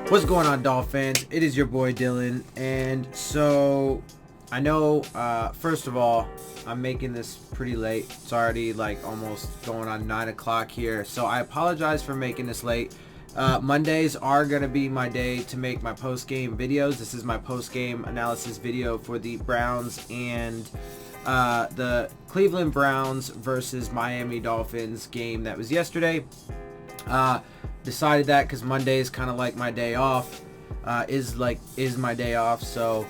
What's going on, Dolphins? It is your boy Dillon, and so I know, first of all, I'm making this pretty late. It's already like almost going on 9 o'clock here, so I apologize for making this late. Mondays are going to be my day to make my post-game videos. This is my post-game analysis video for the Browns and the Cleveland Browns versus Miami Dolphins game that was yesterday. Decided that because Monday is kind of like my day off, is my day off, so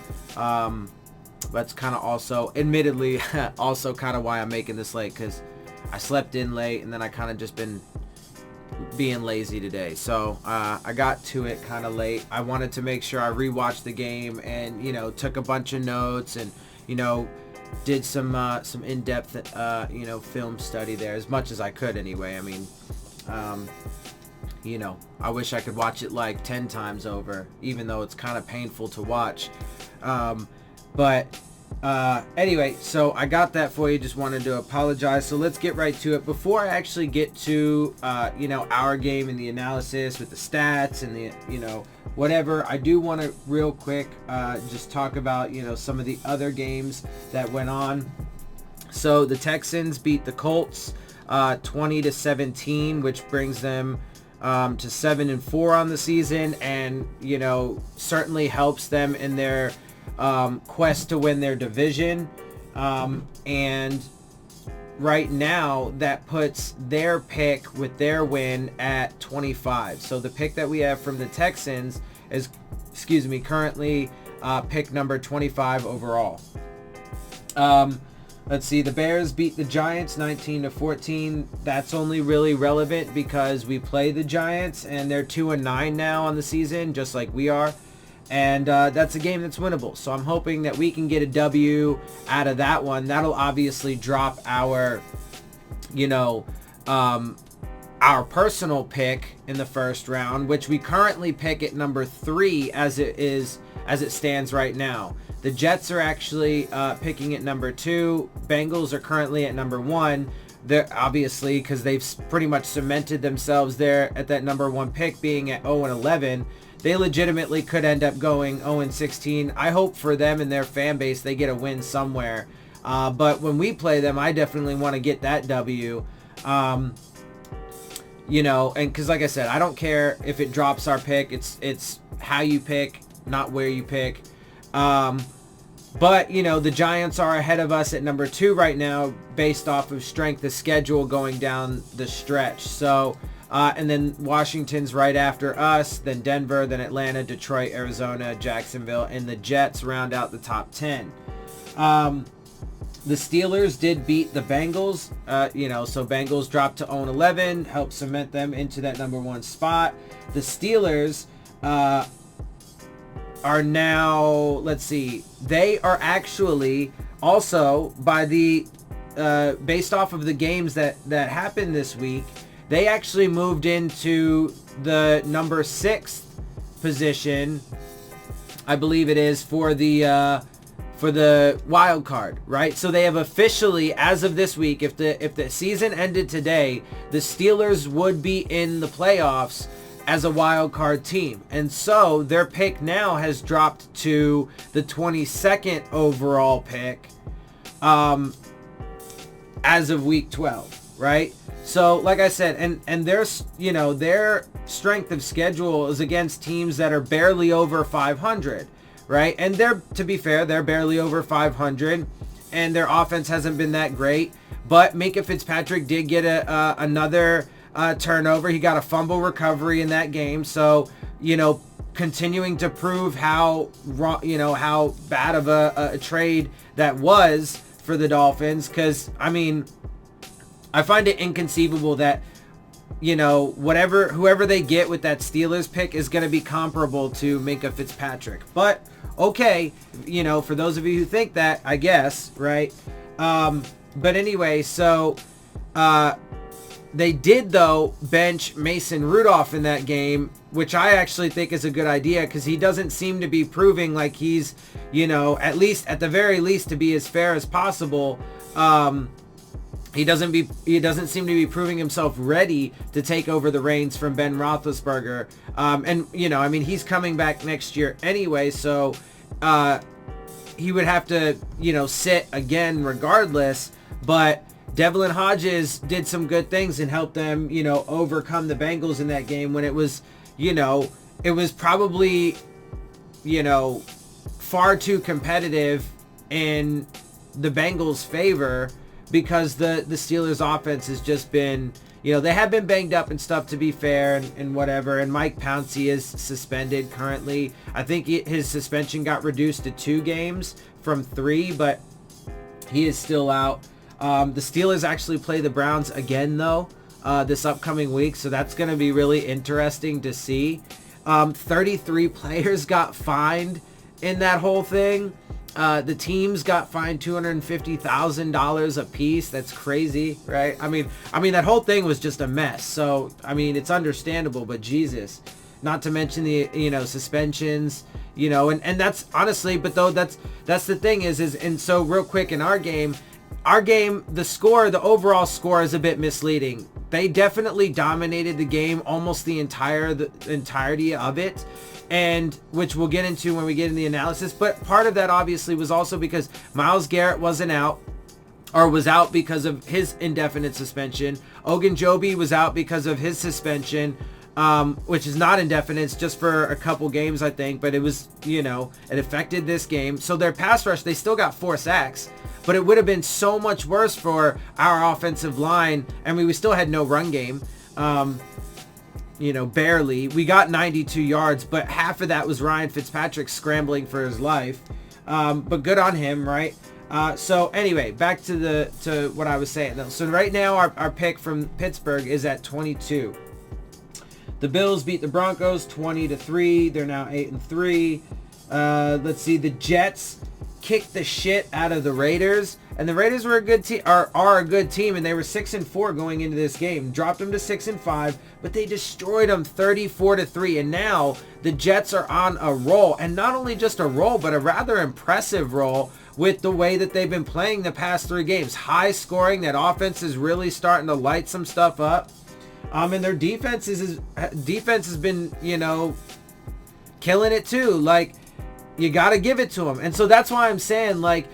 that's kind of also admittedly also kind of why I'm making this late, because I slept in late and then I kind of just been being lazy today, so I got to it kind of late. I wanted to make sure I rewatched the game and took a bunch of notes and did some in-depth film study there, as much as I could anyway. I mean, I wish I could watch it like 10 times over, even though it's kind of painful to watch. Anyway, so I got that for you. Just wanted to apologize. So let's get right to it. Before I actually get to, our game and the analysis with the stats and the, whatever, I do want to real quick just talk about, some of the other games that went on. So the Texans beat the Colts 20-17, which brings them to 7-4 on the season, and certainly helps them in their quest to win their division, and right now that puts their pick with their win at 25. So the pick that we have from the Texans is currently pick number 25 overall. Let's see, the Bears beat the Giants 19-14. That's only really relevant because we play the Giants and they're 2-9 now on the season, just like we are. And that's a game that's winnable. So I'm hoping that we can get a W out of that one. That'll obviously drop our, our personal pick in the first round, which we currently pick at number 3 as it stands right now. The Jets are actually picking at number 2. Bengals are currently at number 1. They're obviously, because they've pretty much cemented themselves there at that number 1 pick, being at 0-11. They legitimately could end up going 0-16. I hope for them and their fan base they get a win somewhere. But when we play them, I definitely want to get that W. And because like I said, I don't care if it drops our pick. It's how you pick, not where you pick. But the Giants are ahead of us at number 2 right now based off of strength of schedule going down the stretch. So, and then Washington's right after us, then Denver, then Atlanta, Detroit, Arizona, Jacksonville, and the Jets round out the top 10. The Steelers did beat the Bengals, so Bengals dropped to 0-11, helped cement them into that number 1 spot. The Steelers, are now, let's see, they are actually also by the based off of the games that happened this week, they actually moved into the number 6th position, I believe it is, for the wild card, right? So they have officially, as of this week, if the season ended today, the Steelers would be in the playoffs as a wild card team. And so their pick now has dropped to the 22nd overall pick as of week 12, right? So like I said, and their strength of schedule is against teams that are barely over 500, right? And to be fair, they're barely over 500 and their offense hasn't been that great, but Minkah Fitzpatrick did get another turnover. He got a fumble recovery in that game. So, continuing to prove how bad of a trade that was for the Dolphins. Because, I mean, I find it inconceivable that, whoever they get with that Steelers pick is going to be comparable to Minkah Fitzpatrick. But, okay, for those of you who think that, I guess, right? But anyway, so, they did, though, bench Mason Rudolph in that game, which I actually think is a good idea because he doesn't seem to be proving like he's, at the very least, to be as fair as possible, he doesn't seem to be proving himself ready to take over the reins from Ben Roethlisberger. And I mean, he's coming back next year anyway, so he would have to sit again regardless. But Devlin Hodges did some good things and helped them overcome the Bengals in that game when it was probably far too competitive in the Bengals' favor, because the Steelers offense has just been, they have been banged up and stuff, to be fair, and whatever. And Mike Pouncey is suspended currently. I think his suspension got reduced to 2 games from 3, but he is still out. The Steelers actually play the Browns again, though, this upcoming week, so that's going to be really interesting to see. 33 players got fined in that whole thing. The teams got fined $250,000 a piece. That's crazy, right? I mean that whole thing was just a mess. So I mean, it's understandable, but Jesus, not to mention the suspensions, and that's honestly, but though that's the thing is and so real quick, in our game, the overall score is a bit misleading. They definitely dominated the game, almost the entirety of it, and which we'll get into when we get in the analysis. But part of that obviously was also because Myles Garrett was out because of his indefinite suspension. Ogunjobi was out because of his suspension, which is not indefinite. It's just for a couple games, I think, but it was, it affected this game. So their pass rush, they still got 4 sacks, but it would have been so much worse for our offensive line. I mean, we still had no run game. Barely. We got 92 yards, but half of that was Ryan Fitzpatrick scrambling for his life. But good on him, right? So anyway, back to what I was saying. So right now our pick from Pittsburgh is at 22. The Bills beat the Broncos 20-3. They're now 8-3. Let's see. The Jets kicked the shit out of the Raiders, and the Raiders were a good team, are a good team, and they were 6-4 going into this game. Dropped them to 6-5, but they destroyed them 34-3. And now the Jets are on a roll, and not only just a roll, but a rather impressive roll with the way that they've been playing the past 3 games. High scoring. That offense is really starting to light some stuff up. And their defense has been, killing it too. Like, you got to give it to him. And so that's why I'm saying, like,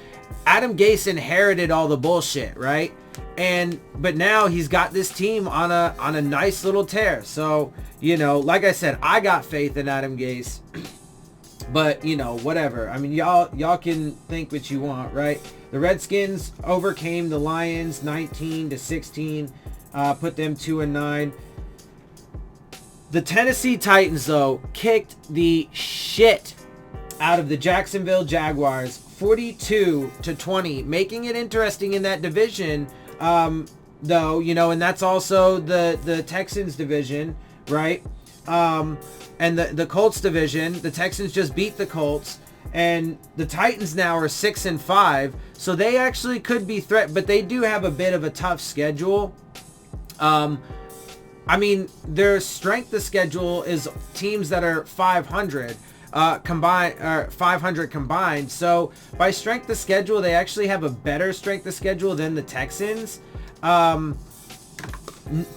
Adam Gase inherited all the bullshit, right? But now he's got this team on a nice little tear. So, like I said, I got faith in Adam Gase. But, whatever. I mean, y'all can think what you want, right? The Redskins overcame the Lions 19-16. Put them 2-9. The Tennessee Titans, though, kicked the shit out of the Jacksonville Jaguars 42-20, making it interesting in that division, though, and that's also the Texans division, right? And the Colts division. The Texans just beat the Colts, and the Titans now are 6-5, so they actually could be but they do have a bit of a tough schedule. I mean, their strength of schedule is teams that are 500 combined, or 500 combined. So by strength of schedule, they actually have a better strength of schedule than the Texans. But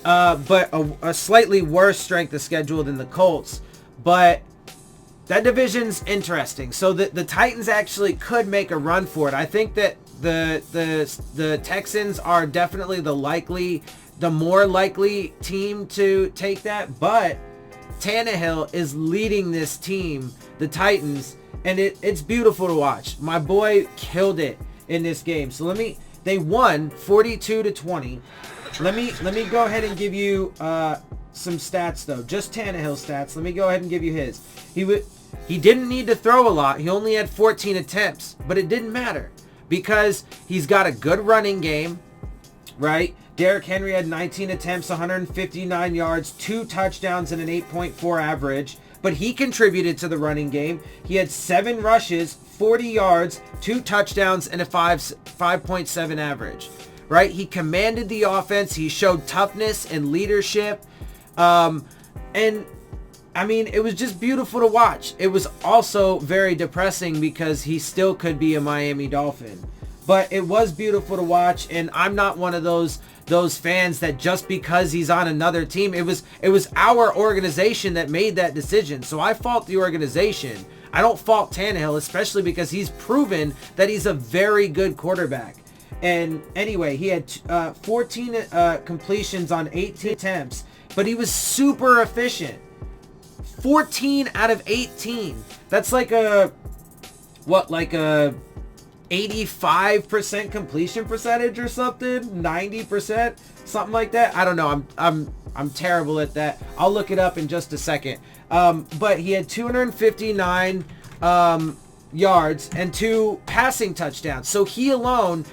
a slightly worse strength of schedule than the Colts. But that division's interesting. So the Titans actually could make a run for it. I think that the Texans are definitely the more likely team to take that, but Tannehill is leading this team, the Titans, and it's beautiful to watch. My boy killed it in this game. So they won 42-20. Let me go ahead and give you some stats though, just Tannehill stats. Let me go ahead and give you his. He didn't need to throw a lot. He only had 14 attempts, but it didn't matter because he's got a good running game, right? Derrick Henry had 19 attempts, 159 yards, 2 touchdowns, and an 8.4 average. But he contributed to the running game. He had 7 rushes, 40 yards, 2 touchdowns, and a 5.7 average. Right? He commanded the offense. He showed toughness and leadership. And I mean, it was just beautiful to watch. It was also very depressing because he still could be a Miami Dolphin. but it was beautiful to watch. And I'm not one of those fans that just because he's on another team, it was our organization that made that decision. So I fault the organization. I don't fault Tannehill, especially because he's proven that he's a very good quarterback. And anyway, he had 14 completions on 18 attempts, but he was super efficient. 14 out of 18. That's like a 85% completion percentage or something, 90%, something like that. I don't know. I'm terrible at that. I'll look it up in just a second. But he had 259 yards and 2 passing touchdowns. So he alone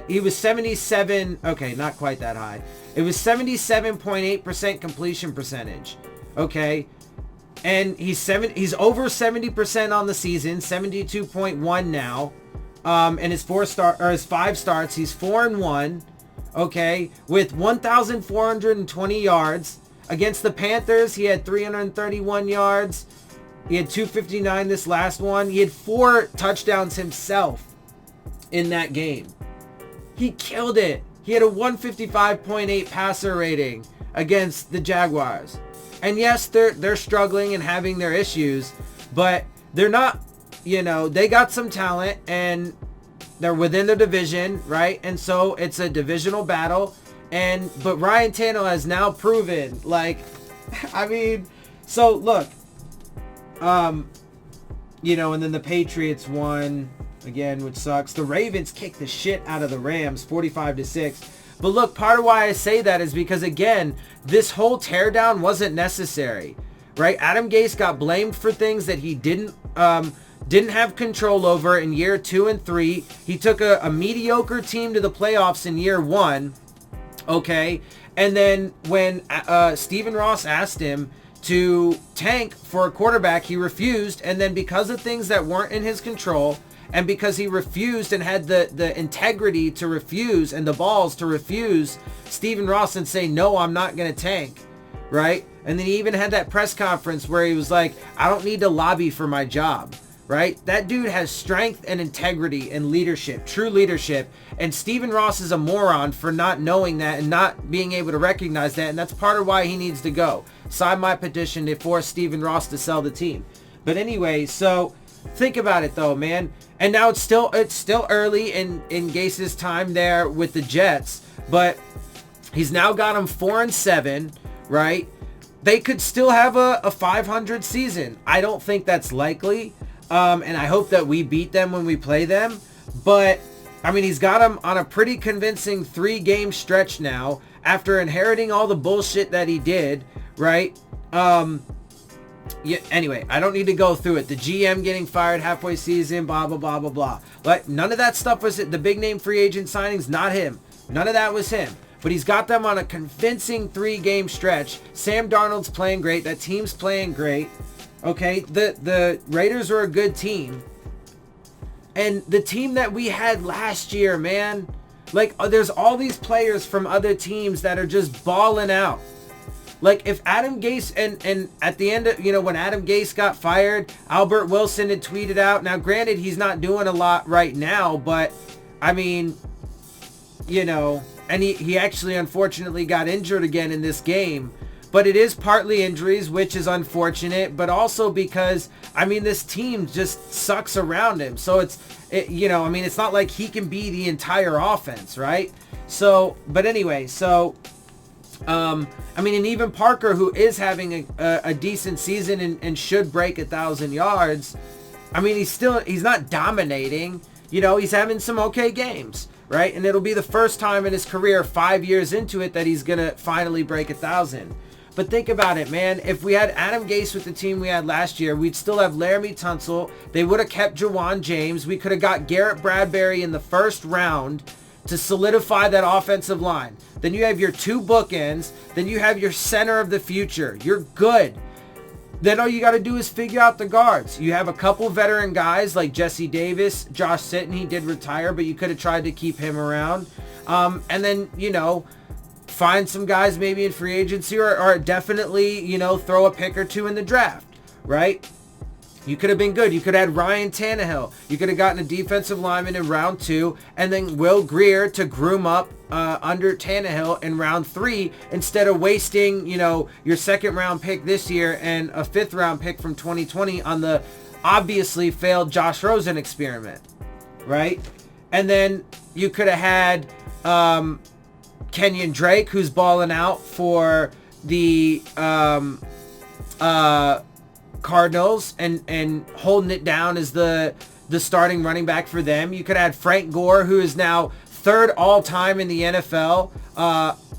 he was 77. Okay, not quite that high. It was 77.8% completion percentage. Okay. And he's over 70% on the season, 72.1 now. And his 5 starts, he's 4-1, okay, with 1,420 yards. Against the Panthers, he had 331 yards. He had 259 this last one. He had 4 touchdowns himself in that game. He killed it. He had a 155.8 passer rating against the Jaguars. And yes, they're struggling and having their issues, but they're not, they got some talent and they're within the division, right? And so it's a divisional battle. But Ryan Tannehill has now proven, so look, and then the Patriots won again, which sucks. The Ravens kicked the shit out of the Rams, 45-6. But look, part of why I say that is because, again, this whole teardown wasn't necessary, right? Adam Gase got blamed for things that he didn't have control over in year 2 and 3. He took a mediocre team to the playoffs in year 1, okay? And then when Stephen Ross asked him to tank for a quarterback, he refused. And then because of things that weren't in his control, and because he refused and had the integrity to refuse and the balls to refuse Stephen Ross and say, no, I'm not going to tank, right? And then he even had that press conference where he was like, I don't need to lobby for my job, right? That dude has strength and integrity and leadership, true leadership. And Stephen Ross is a moron for not knowing that and not being able to recognize that. And that's part of why he needs to go. Sign my petition to force Stephen Ross to sell the team. But anyway, so think about it though, man. And now it's still early in Gase's time there with the Jets, but he's now got them 4-7, right? They could still have a 500 season. I don't think that's likely. And I hope that we beat them when we play them. But he's got them on a pretty convincing 3-game stretch now after inheriting all the bullshit that he did, right? Yeah, anyway, I don't need to go through it. The GM getting fired halfway season, blah, blah, blah, blah, blah. But none of that stuff was it. The big name free agent signings, not him. None of that was him. But he's got them on a convincing 3-game stretch. Sam Darnold's playing great. That team's playing great. Okay, the Raiders are a good team. And the team that we had last year, man, there's all these players from other teams that are just balling out. If Adam Gase, and at the end of, when Adam Gase got fired, Albert Wilson had tweeted out. Now, granted, he's not doing a lot right now, but, and he actually unfortunately got injured again in this game. But it is partly injuries, which is unfortunate, but also because, this team just sucks around him. So it's not like he can be the entire offense, right? So, but anyway, so... and even Parker, who is having a decent season and should break 1,000 yards, he's not dominating. He's having some okay games, right? And it'll be the first time in his career, 5 years into it, that he's going to finally break 1,000. But think about it, man. If we had Adam Gase with the team we had last year, we'd still have Laramie Tunsil. They would have kept Jawan James. We could have got Garrett Bradbury in the first round to solidify that offensive line. Then you have your 2 bookends. Then you have your center of the future. You're good. Then all you got to do is figure out the guards. You have a couple veteran guys like Jesse Davis, Josh Sitton. He did retire, but you could have tried to keep him around. And then, find some guys maybe in free agency or definitely, throw a pick or 2 in the draft, right? You could have been good. You could have had Ryan Tannehill. You could have gotten a defensive lineman in round 2 and then Will Grier to groom up under Tannehill in round 3 instead of wasting, your 2nd round pick this year and a 5th round pick from 2020 on the obviously failed Josh Rosen experiment, right? And then you could have had Kenyon Drake, who's balling out for the Cardinals and holding it down as the starting running back for them. You could add Frank Gore, who is now 3rd all-time in the NFL,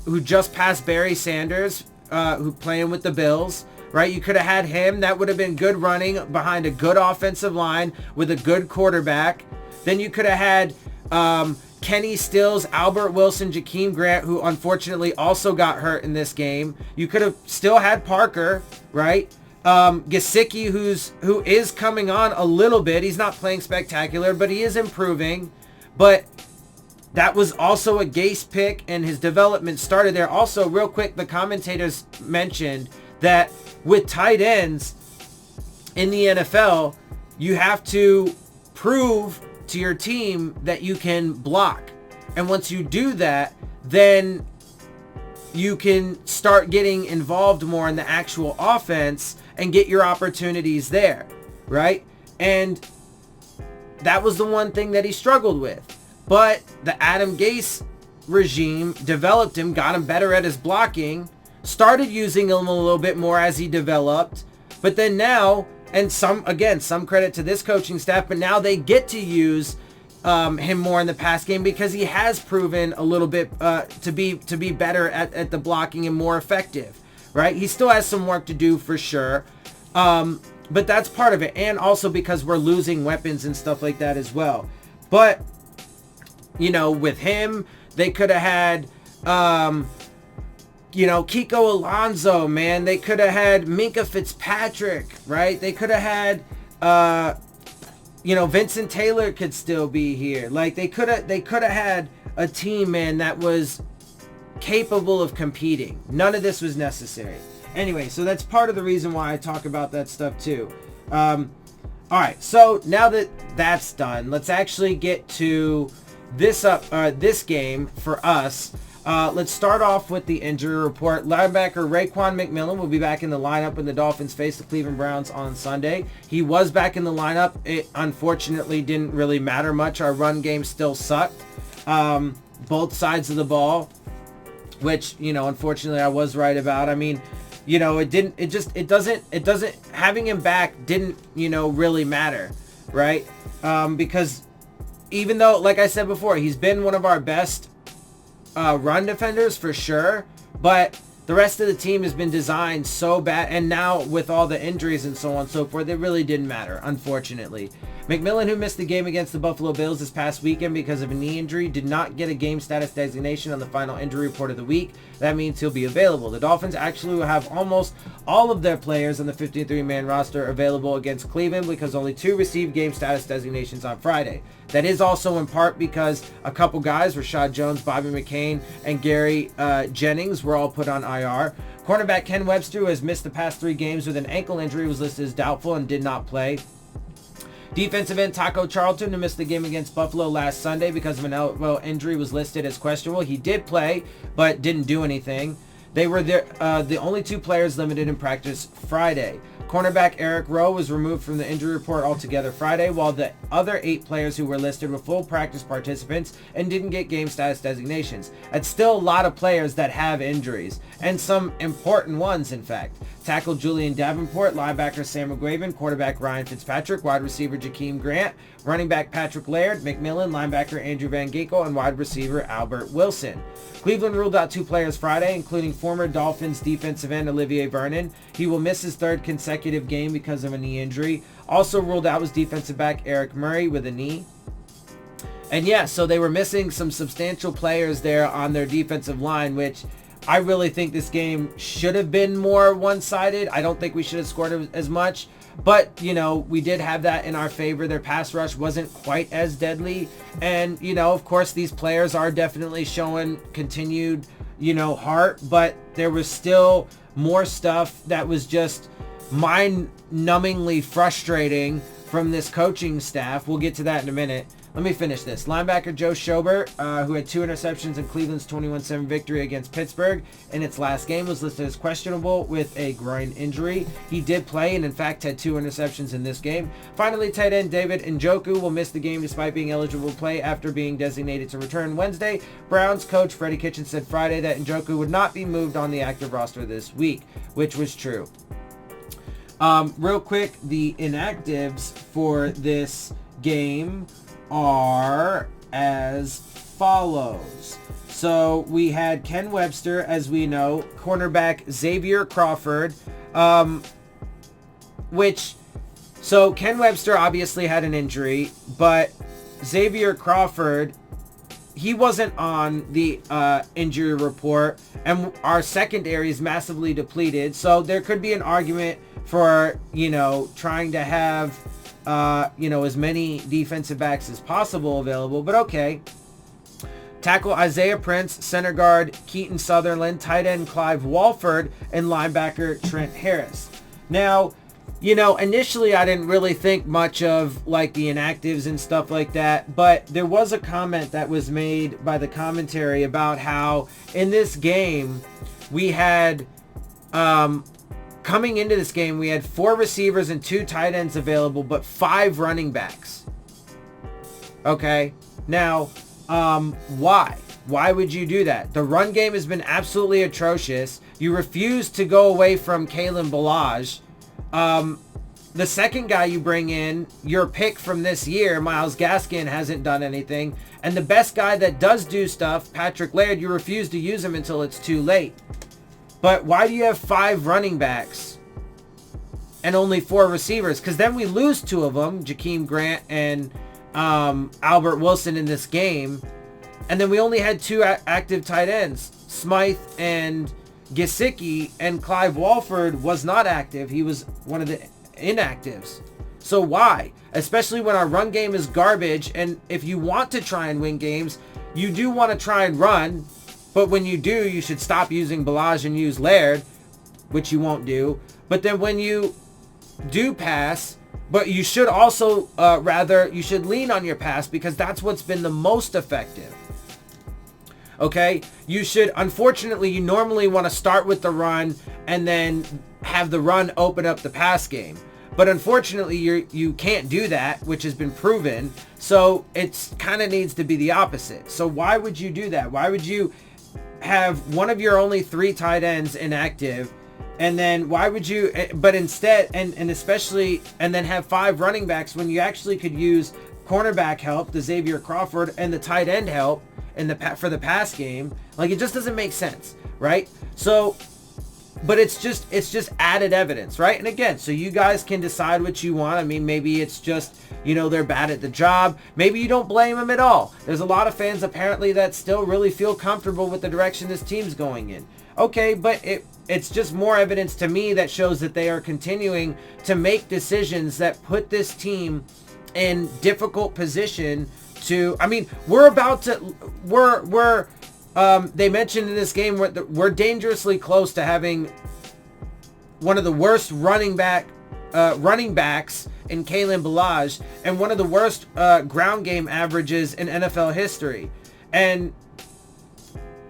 who just passed Barry Sanders, who playing with the Bills, right? You could have had him. That would have been good running behind a good offensive line with a good quarterback. Then you could have had Kenny Stills, Albert Wilson, Jakeem Grant, who unfortunately also got hurt in this game. You could have still had Parker, right? Gesicki, who is coming on a little bit. He's not playing spectacular, but he is improving. But that was also a Gase pick, and his development started there. Also, real quick, the commentators mentioned that with tight ends in the NFL, you have to prove to your team that you can block. And once you do that, then you can start getting involved more in the actual offense and get your opportunities there, right? And that was the one thing that he struggled with. But the Adam Gase regime developed him, got him better at his blocking, started using him a little bit more as he developed. But then now, and some credit to this coaching staff, but now they get to use him more in the pass game because he has proven a little bit to be better at the blocking and more effective, right? He still has some work to do for sure, but that's part of it, and also because we're losing weapons and stuff like that as well. But with him, they could have had Kiko Alonso, man. They could have had Minka Fitzpatrick, right? They could have had Vincent Taylor could still be here. Like they could have had a team, man, that was capable of competing. None of this was necessary. Anyway, so that's part of the reason why I talk about that stuff too. All right, so now that that's done, let's actually get to this game for us. Let's start off with the injury report. Linebacker Raekwon McMillan will be back in the lineup when the Dolphins face the Cleveland Browns on Sunday. He was back in the lineup. It unfortunately didn't really matter much. Our run game still sucked. Both sides of the ball, which, unfortunately I was right about. I mean, it doesn't, having him back didn't, really matter, right? Because even though, like I said before, he's been one of our best run defenders for sure, but the rest of the team has been designed so bad, and now with all the injuries and so on and so forth, it really didn't matter, unfortunately. McMillan, who missed the game against the Buffalo Bills this past weekend because of a knee injury, did not get a game status designation on the final injury report of the week. That means he'll be available. The Dolphins actually will have almost all of their players on the 53-man roster available against Cleveland because only 2 received game status designations on Friday. That is also in part because a couple guys, Rashad Jones, Bobby McCain, and Gary Jennings, were all put on IR. Cornerback Ken Webster, who has missed the past 3 games with an ankle injury, was listed as doubtful and did not play. Defensive end Taco Charlton, who missed the game against Buffalo last Sunday because of an elbow injury, was listed as questionable. He did play, but didn't do anything. They were the only 2 players limited in practice Friday. Cornerback Eric Rowe was removed from the injury report altogether Friday, while the other 8 players who were listed were full practice participants and didn't get game status designations. That's still a lot of players that have injuries, and some important ones, in fact. Tackle Julian Davenport, linebacker Sam McGraven, quarterback Ryan Fitzpatrick, wide receiver Jakeem Grant, running back Patrick Laird, McMillan, linebacker Andrew Van Ginkel, and wide receiver Albert Wilson. Cleveland ruled out 2 players Friday, including former Dolphins defensive end Olivier Vernon. He will miss his 3rd consecutive game because of a knee injury. Also ruled out was defensive back Eric Murray with a knee. And yeah, so they were missing some substantial players there on their defensive line, which I really think this game should have been more one-sided. I don't think we should have scored as much. But, we did have that in our favor. Their pass rush wasn't quite as deadly. And, of course, these players are definitely showing continued, heart. But there was still more stuff that was just numbingly frustrating from this coaching staff. We'll get to that in a minute. Let me finish this. Linebacker Joe Schobert, who had 2 interceptions in Cleveland's 21-7 victory against Pittsburgh in its last game, was listed as questionable with a groin injury. He did play and, in fact, had 2 interceptions in this game. Finally, tight end David Njoku will miss the game despite being eligible to play after being designated to return Wednesday. Browns coach Freddie Kitchens said Friday that Njoku would not be moved on the active roster this week, which was true. Real quick, the inactives for this game are as follows. So we had Ken Webster, as we know, cornerback Xavier Crawford, so Ken Webster obviously had an injury, but Xavier Crawford, he wasn't on the injury report, and our secondary is massively depleted, so there could be an argument for, trying to have as many defensive backs as possible available, but okay. Tackle Isaiah Prince, center guard Keaton Sutherland, tight end Clive Walford, and linebacker Trent Harris. Now, initially I didn't really think much of like the inactives and stuff like that, but there was a comment that was made by the commentary about how in this game we had coming into this game, we had 4 receivers and 2 tight ends available, but 5 running backs. Okay. Now, why? Why would you do that? The run game has been absolutely atrocious. You refuse to go away from Kalen Ballage. The second guy you bring in, your pick from this year, Myles Gaskin, hasn't done anything. And the best guy that does do stuff, Patrick Laird, you refuse to use him until it's too late. But why do you have 5 running backs and only 4 receivers? Because then we lose 2 of them, Jakeem Grant and Albert Wilson in this game. And then we only had 2 active tight ends, Smythe and Gesicki, and Clive Walford was not active. He was one of the inactives. So why? Especially when our run game is garbage, and if you want to try and win games, you do want to try and run. But when you do, you should stop using Ballage and use Laird, which you won't do. But then when you do pass, but you should also, you should lean on your pass because that's what's been the most effective. Okay? You should, unfortunately, you normally want to start with the run and then have the run open up the pass game. But unfortunately, you can't do that, which has been proven. So it's kind of needs to be the opposite. So why would you do that? Why would you have one of your only 3 tight ends inactive, and then why would you, but instead, and especially, and then have 5 running backs when you actually could use cornerback help, the Xavier Crawford, and the tight end help for the pass game? Like, it just doesn't make sense, right? So, but it's just added evidence, right? And again, so you guys can decide what you want. I mean, maybe it's just, they're bad at the job. Maybe you don't blame them at all. There's a lot of fans apparently that still really feel comfortable with the direction this team's going in. Okay, but it's just more evidence to me that shows that they are continuing to make decisions that put this team in difficult position to, I mean, they mentioned in this game we're dangerously close to having one of the worst running backs in Kalen Ballage and one of the worst ground game averages in NFL history. And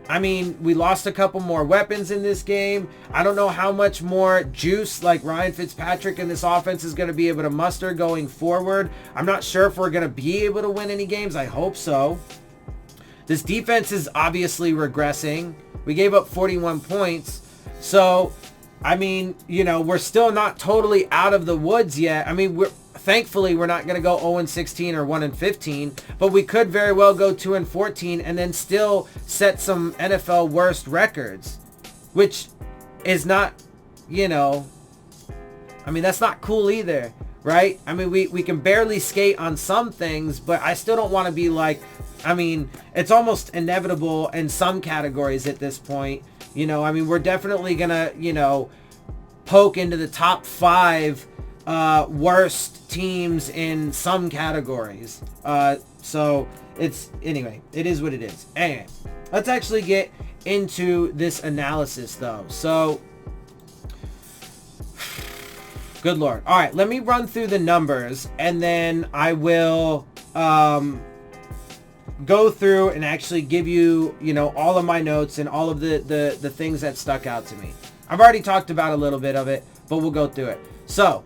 I mean, we lost a couple more weapons in this game. I don't know how much more juice like Ryan Fitzpatrick and this offense is going to be able to muster going forward. I'm not sure if we're going to be able to win any games. I hope so. This defense is obviously regressing. We gave up 41 points. So, I mean, we're still not totally out of the woods yet. I mean, thankfully we're not going to go 0-16 or 1-15, but we could very well go 2-14 and then still set some NFL worst records, which is not, I mean, that's not cool either, right? I mean, we can barely skate on some things, but I still don't want to be like, I mean, it's almost inevitable in some categories at this point. I mean, we're definitely going to, poke into the top 5 worst teams in some categories. So anyway, it is what it is. Anyway, let's actually get into this analysis though. So Good Lord. All right, let me run through the numbers, and then I will go through and actually give you, all of my notes and all of the things that stuck out to me. I've already talked about a little bit of it, but we'll go through it. So,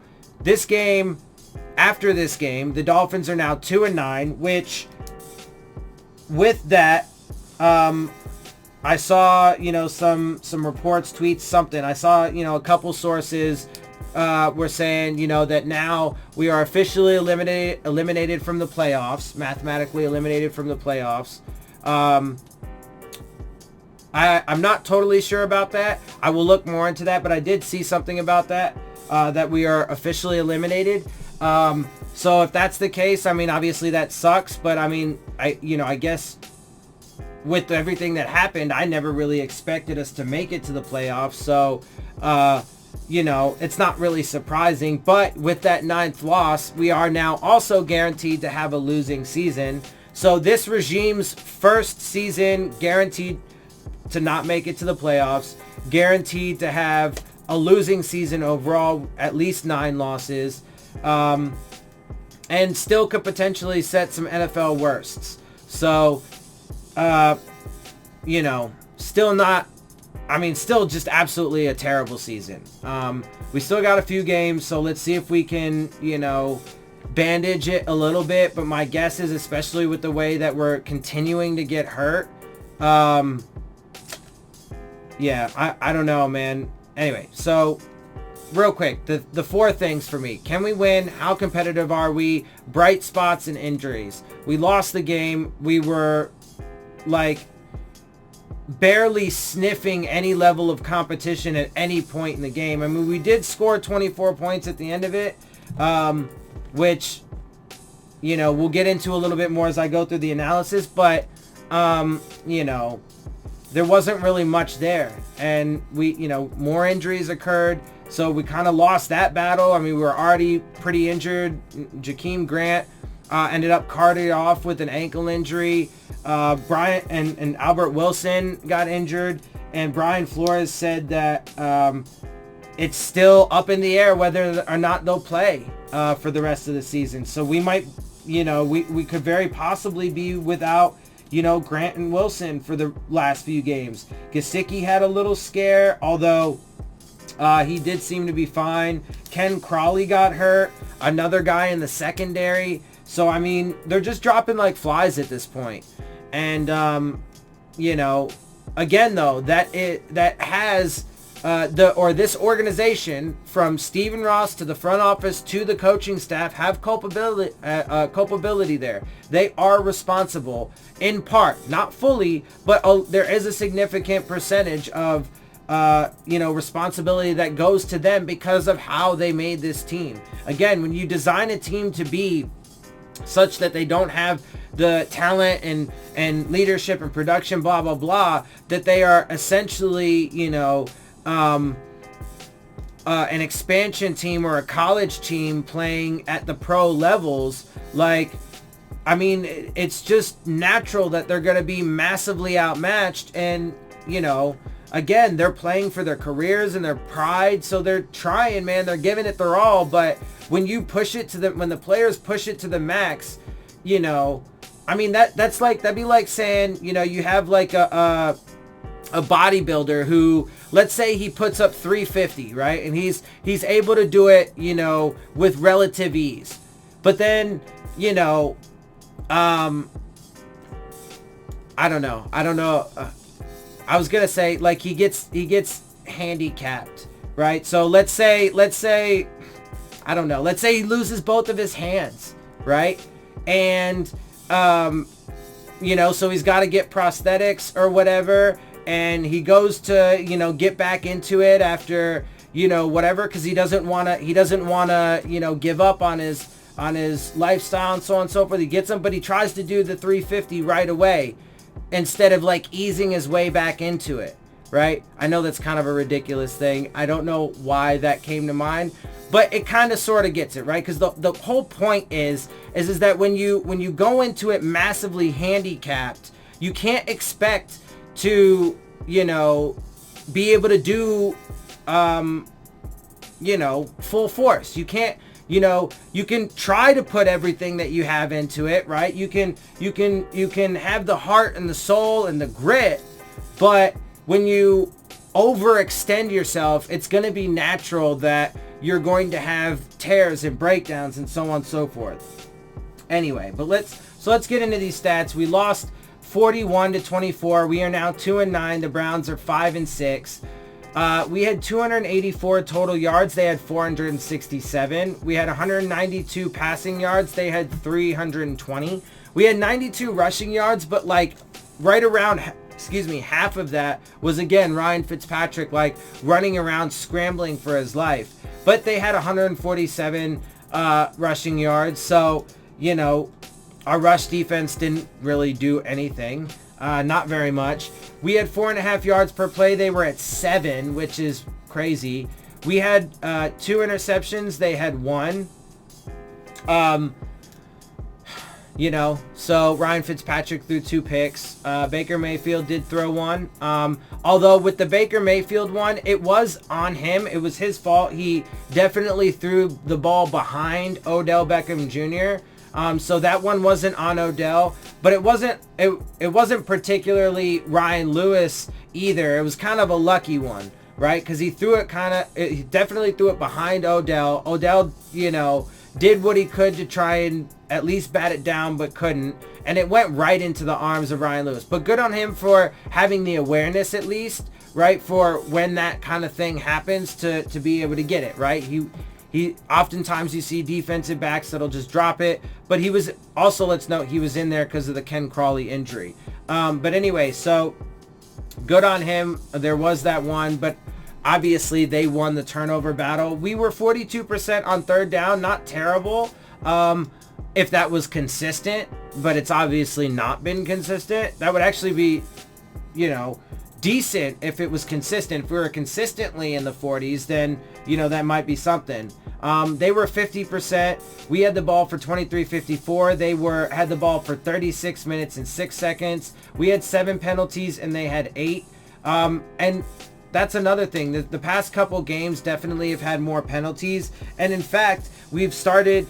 after this game, the Dolphins are now 2-9, which with that, I saw, some reports, tweets, something. I saw, a couple sources were saying, that now we are officially eliminated from the playoffs, mathematically eliminated from the playoffs. I'm not totally sure about that. I will look more into that, but I did see something about that, that we are officially eliminated. So if that's the case, I mean, obviously that sucks, but I mean, I guess with everything that happened, I never really expected us to make it to the playoffs. So, it's not really surprising, but with that 9th loss, we are now also guaranteed to have a losing season. So this regime's first season guaranteed to not make it to the playoffs, guaranteed to have a losing season overall, at least 9 losses, and still could potentially set some NFL worsts. So, still just absolutely a terrible season. We still got a few games, so let's see if we can, bandage it a little bit. But my guess is, especially with the way that we're continuing to get hurt, I don't know, man. Anyway, so real quick, the 4 things for me. Can we win? How competitive are we? Bright spots and injuries. We lost the game. We were barely sniffing any level of competition at any point in the game. I mean, we did score 24 points at the end of it, which, we'll get into a little bit more as I go through the analysis, but, there wasn't really much there. And we, more injuries occurred, so we kind of lost that battle. I mean, we were already pretty injured. Jakeem Grant ended up carted off with an ankle injury. Brian and Albert Wilson got injured, and Brian Flores said that it's still up in the air whether or not they'll play for the rest of the season. So we might, we could very possibly be without, Grant and Wilson for the last few games. Gesicki had a little scare, although he did seem to be fine. Ken Crawley got hurt, another guy in the secondary. So, I mean, they're just dropping like flies at this point. And, again, though, this organization, from Stephen Ross to the front office to the coaching staff, have culpability there. They are responsible in part, not fully, but there is a significant percentage of, responsibility that goes to them because of how they made this team. Again, when you design a team to be such that they don't have the talent and leadership and production, blah, blah, blah, that they are essentially, an expansion team or a college team playing at the pro levels. It's just natural that they're going to be massively outmatched. And, again, they're playing for their careers and their pride. So they're trying, man, they're giving it their all. But when you push it when the players push it to the max, that'd be like saying, you have like a bodybuilder who, let's say he puts up 350, right? And he's able to do it, with relative ease. But then, I don't know. I was going to say, like, he gets handicapped, right? So let's say, I don't know. Let's say he loses both of his hands, right? And, so he's got to get prosthetics or whatever. And he goes to, get back into it after, whatever, because he doesn't want to, give up on his lifestyle and so on and so forth. He gets them, but he tries to do the 350 right away instead of like easing his way back into it, right? I know that's kind of a ridiculous thing. I don't know why that came to mind, but it kind of sort of gets it, right? Because the whole point is that when you go into it massively handicapped, you can't expect to, be able to do, full force. You can't, you can try to put everything that you have into it, right? You can have the heart and the soul and the grit, but when you overextend yourself, it's going to be natural that you're going to have tears and breakdowns and so on and so forth. Anyway, but let's get into these stats. We lost 41-24. We are now 2-9. The Browns are 5-6. We had 284 total yards. They had 467. We had 192 passing yards. They had 320. We had 92 rushing yards, but like right around, half of that was again Ryan Fitzpatrick like running around scrambling for his life. But they had 147 rushing yards. So, our rush defense didn't really do anything. Not very much. We had 4.5 yards per play. They were at 7, which is crazy. We had 2 interceptions. They had 1. So Ryan Fitzpatrick threw 2 picks. Baker Mayfield did throw 1. Although with the Baker Mayfield one, it was on him. It was his fault. He definitely threw the ball behind Odell Beckham Jr. So that one wasn't on Odell, but it wasn't particularly Ryan Lewis either. It was kind of a lucky one, right? Because he he definitely threw it behind Odell. Odell, did what he could to try and at least bat it down, but couldn't. And it went right into the arms of Ryan Lewis. But good on him for having the awareness at least, right? For when that kind of thing happens to be able to get it, right? He oftentimes you see defensive backs that'll just drop it, but he was also, let's note, he was in there because of the Ken Crawley injury. But anyway, so good on him. There was that one, but obviously they won the turnover battle. We were 42% on third down, not terrible if that was consistent, but it's obviously not been consistent. That would actually be, decent if it was consistent. If we were consistently in the 40s, then that might be something. They were 50%. We had the ball for 23-54. They had the ball for 36 minutes and 6 seconds. We had 7 penalties and they had 8. And that's another thing. The past couple games definitely have had more penalties. And in fact, we've started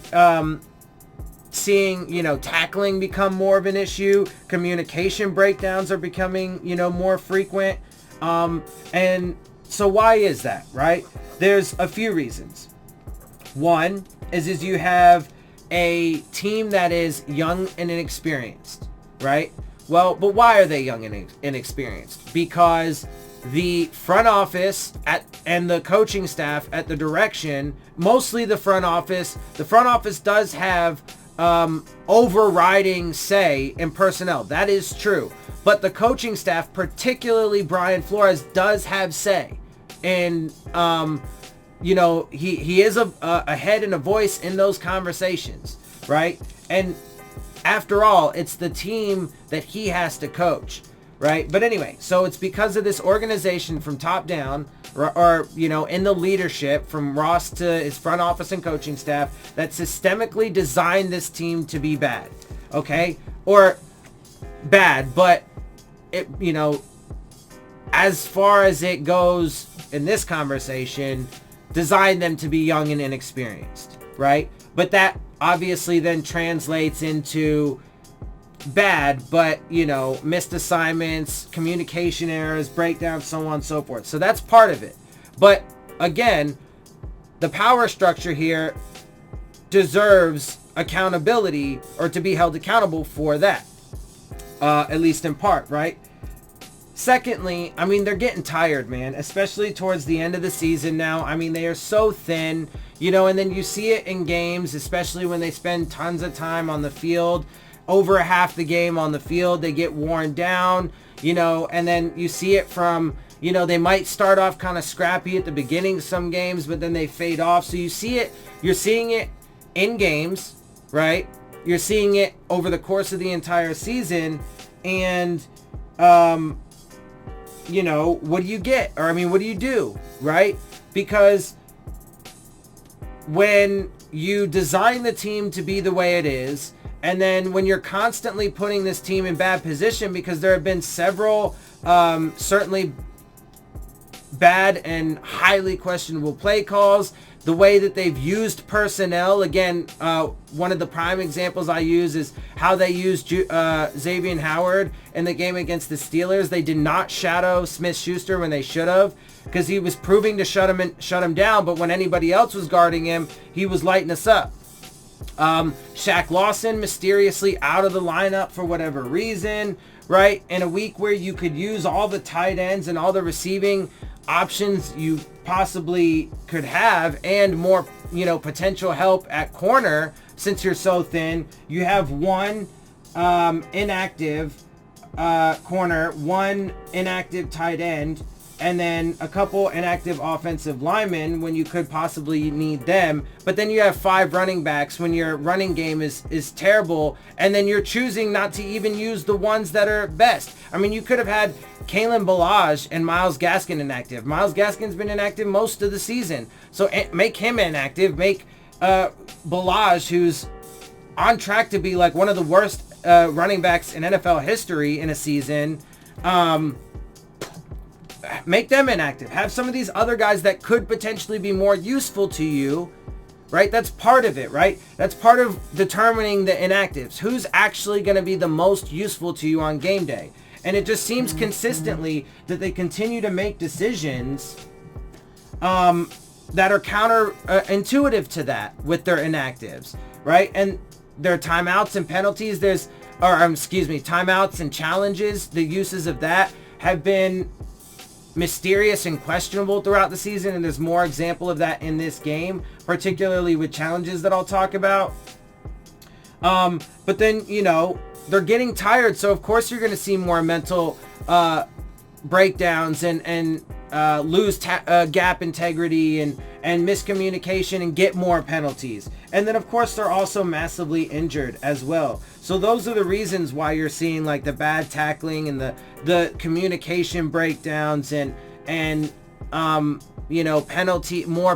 seeing, tackling become more of an issue. Communication breakdowns are becoming, more frequent. And so why is that, right? There's a few reasons. One is you have a team that is young and inexperienced, right? Well, but why are they young and inexperienced? Because the front office and the coaching staff at the direction, mostly the front office does have overriding say in personnel. That is true. But the coaching staff, particularly Brian Flores, does have say. And, he is a head and a voice in those conversations, right? And after all, it's the team that he has to coach, right? But anyway, so it's because of this organization from top down, or in the leadership from Ross to his front office and coaching staff, that systemically designed this team to be bad, okay? Or bad, but it, as far as it goes in this conversation, designed them to be young and inexperienced, right? But that obviously then translates into bad, but missed assignments, communication errors, breakdowns, so on and so forth. So that's part of it. But again, the power structure here deserves accountability, or to be held accountable for that, at least in part, right? Secondly, they're getting tired, man, especially towards the end of the season now. They are so thin, and then you see it in games, especially when they spend tons of time on the field. Over half the game on the field, they get worn down, and then you see it from, they might start off kind of scrappy at the beginning of some games, but then they fade off. So you're seeing it in games, right? You're seeing it over the course of the entire season, and, what do you get? Or, what do you do, right? Because when you design the team to be the way it is, and then when you're constantly putting this team in bad position, because there have been several certainly bad and highly questionable play calls, the way that they've used personnel. Again, one of the prime examples I use is how they used Xavier Howard in the game against the Steelers. They did not shadow Smith-Schuster when they should have, because he was proving to shut him down, but when anybody else was guarding him, he was lighting us up. Shaq Lawson mysteriously out of the lineup for whatever reason, right? In a week where you could use all the tight ends and all the receiving options you possibly could have, and more, potential help at corner, since you're so thin. You have one inactive corner, one inactive tight end, and then a couple inactive offensive linemen when you could possibly need them. But then you have 5 running backs when your running game is terrible, and then you're choosing not to even use the ones that are best. I mean, you could have had Kalen Ballage and Myles Gaskin inactive. Myles Gaskin's been inactive most of the season, so make him inactive. Make Ballage, who's on track to be like one of the worst running backs in NFL history in a season, make them inactive. Have some of these other guys that could potentially be more useful to you, right? That's part of it, right? That's part of determining the inactives. Who's actually going to be the most useful to you on game day? And it just seems consistently that they continue to make decisions that are counter-intuitive to that with their inactives, right? And their timeouts and penalties, timeouts and challenges, the uses of that have been mysterious and questionable throughout the season, and there's more example of that in this game, particularly with challenges that I'll talk about. But then, they're getting tired, so of course you're going to see more mental breakdowns and lose gap integrity and miscommunication and get more penalties. And then of course they're also massively injured as well. So those are the reasons why you're seeing like the bad tackling and the communication breakdowns and more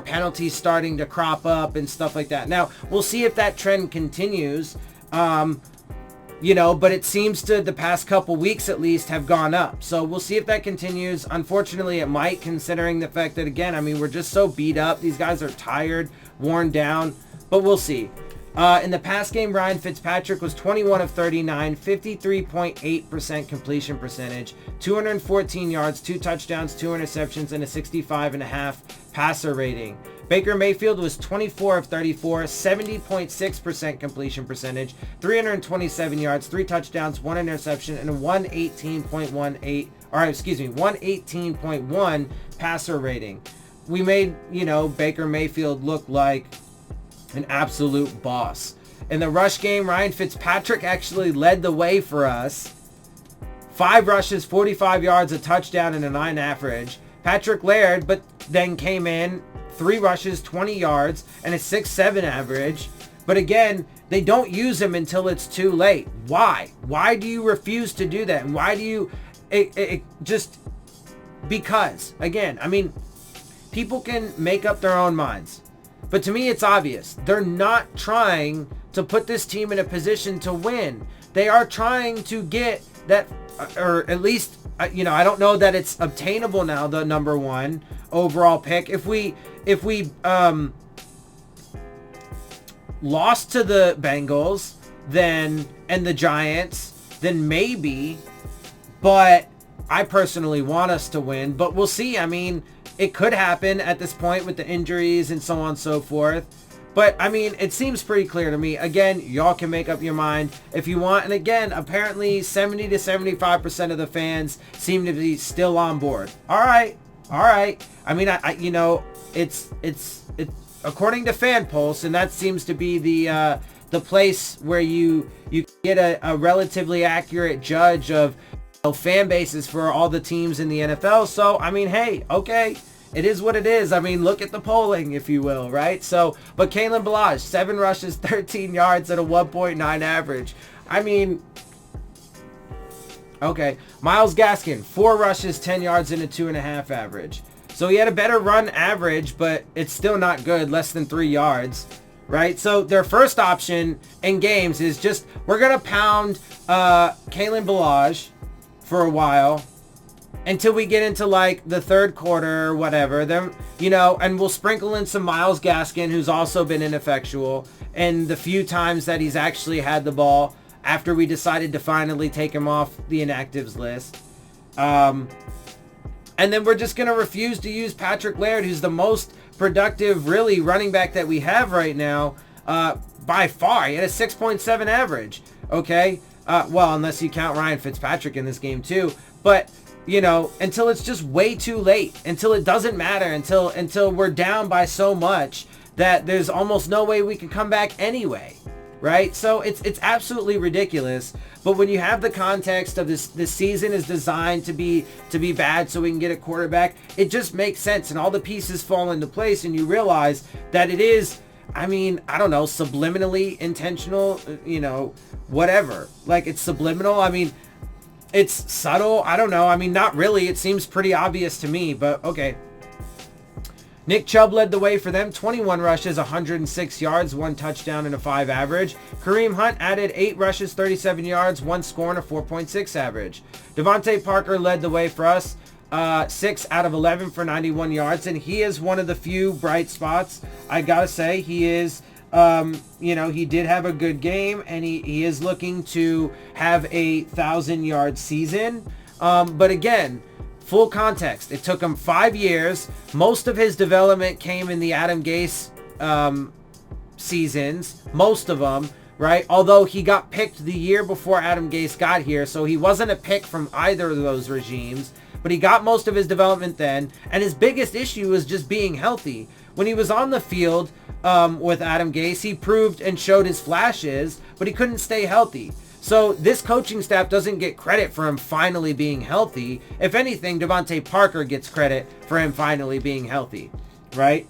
penalties starting to crop up and stuff like that. Now we'll see if that trend continues. But it seems to, the past couple weeks at least, have gone up. So we'll see if that continues. Unfortunately, it might, considering the fact that, again, we're just so beat up. These guys are tired, worn down, but we'll see. In the past game, Ryan Fitzpatrick was 21 of 39, 53.8% completion percentage, 214 yards, 2 touchdowns, 2 interceptions, and a 65.5 passer rating. Baker Mayfield was 24 of 34, 70.6% completion percentage, 327 yards, 3 touchdowns, 1 interception, and a 118.1 passer rating. We made, Baker Mayfield look like an absolute boss. In the rush game, Ryan Fitzpatrick actually led the way for us. 5 rushes, 45 yards, a touchdown, and a 9 average. Patrick Laird, but then came in 3 rushes, 20 yards, and a 6.7 average. But again, they don't use him until it's too late. Why? Why do you refuse to do that? And why do you... Because, again, people can make up their own minds. But to me, it's obvious. They're not trying to put this team in a position to win. They are trying to get that, or at least, I don't know that it's obtainable now, the number 1 overall pick. If we lost to the Bengals and the Giants, then maybe, but I personally want us to win, but we'll see. It could happen at this point with the injuries and so on and so forth. But, it seems pretty clear to me. Again, y'all can make up your mind if you want. And again, apparently 70 to 75% of the fans seem to be still on board. All right. It's according to Fan Pulse, and that seems to be the place where you get a relatively accurate judge of fan bases for all the teams in the NFL. So, hey, okay, it is what it is. Look at the polling, if you will, right? So, but Kalen Ballage, 7 rushes, 13 yards, and a 1.9 average. Okay. Myles Gaskin, 4 rushes, 10 yards, and a 2.5 average. So he had a better run average, but it's still not good, less than 3 yards. Right? So their first option in games is just, we're going to pound Kalen Ballage for a while, until we get into like the third quarter or whatever. Then, you know, and we'll sprinkle in some Myles Gaskin, who's also been ineffectual, and the few times that he's actually had the ball after we decided to finally take him off the inactives list. And then we're just going to refuse to use Patrick Laird, who's the most productive, really, running back that we have right now, by far. He had a 6.7 average, okay? Well, unless you count Ryan Fitzpatrick in this game too. But, you know, until it's just way too late, until it doesn't matter, until we're down by so much that there's almost no way we can come back anyway, right? So it's absolutely ridiculous. But when you have the context of this season is designed to be bad so we can get a quarterback, it just makes sense, and all the pieces fall into place, and you realize that it is, I mean, I don't know, subliminally intentional, you know, whatever. Like, it's subliminal. I mean, it's subtle. I don't know. I mean, not really. It seems pretty obvious to me, but okay. Nick Chubb led the way for them. 21 rushes, 106 yards, 1 touchdown, and a 5 average. Kareem Hunt added 8 rushes, 37 yards, 1 score, and a 4.6 average. Devontae Parker led the way for us. 6 out of 11 for 91 yards, and he is one of the few bright spots. I gotta say, he is, you know, he did have a good game, and he is looking to have a 1,000-yard season. But again, full context, it took him 5 years. Most of his development came in the Adam Gase seasons, most of them, right? Although he got picked the year before Adam Gase got here, so he wasn't a pick from either of those regimes. But he got most of his development then, and his biggest issue was just being healthy. When he was on the field with Adam Gase, he proved and showed his flashes, but he couldn't stay healthy. So this coaching staff doesn't get credit for him finally being healthy. If anything, Devontae Parker gets credit for him finally being healthy, right?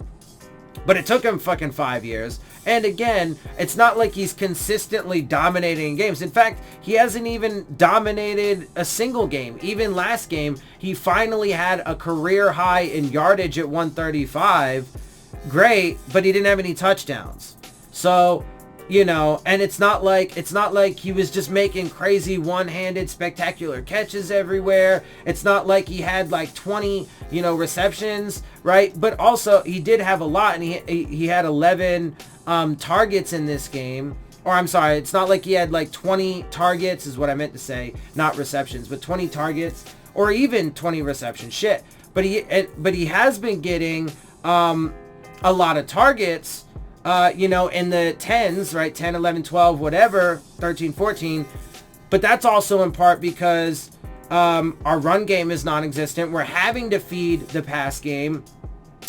But it took him fucking 5 years. And again, it's not like he's consistently dominating games. In fact, he hasn't even dominated a single game. Even last game, he finally had a career high in yardage at 135. Great, but he didn't have any touchdowns. So, you know, and it's not like he was just making crazy one-handed spectacular catches everywhere. It's not like he had like 20, you know, receptions, right? But also he did have a lot, and he had 11 targets in this game. Or I'm sorry, it's not like he had like 20 targets is what I meant to say, not receptions, but 20 targets or even 20 receptions. Shit. But he has been getting a lot of targets, you know, in the 10s, right? 10, 11, 12, whatever, 13, 14. But that's also in part because our run game is non-existent. We're having to feed the pass game,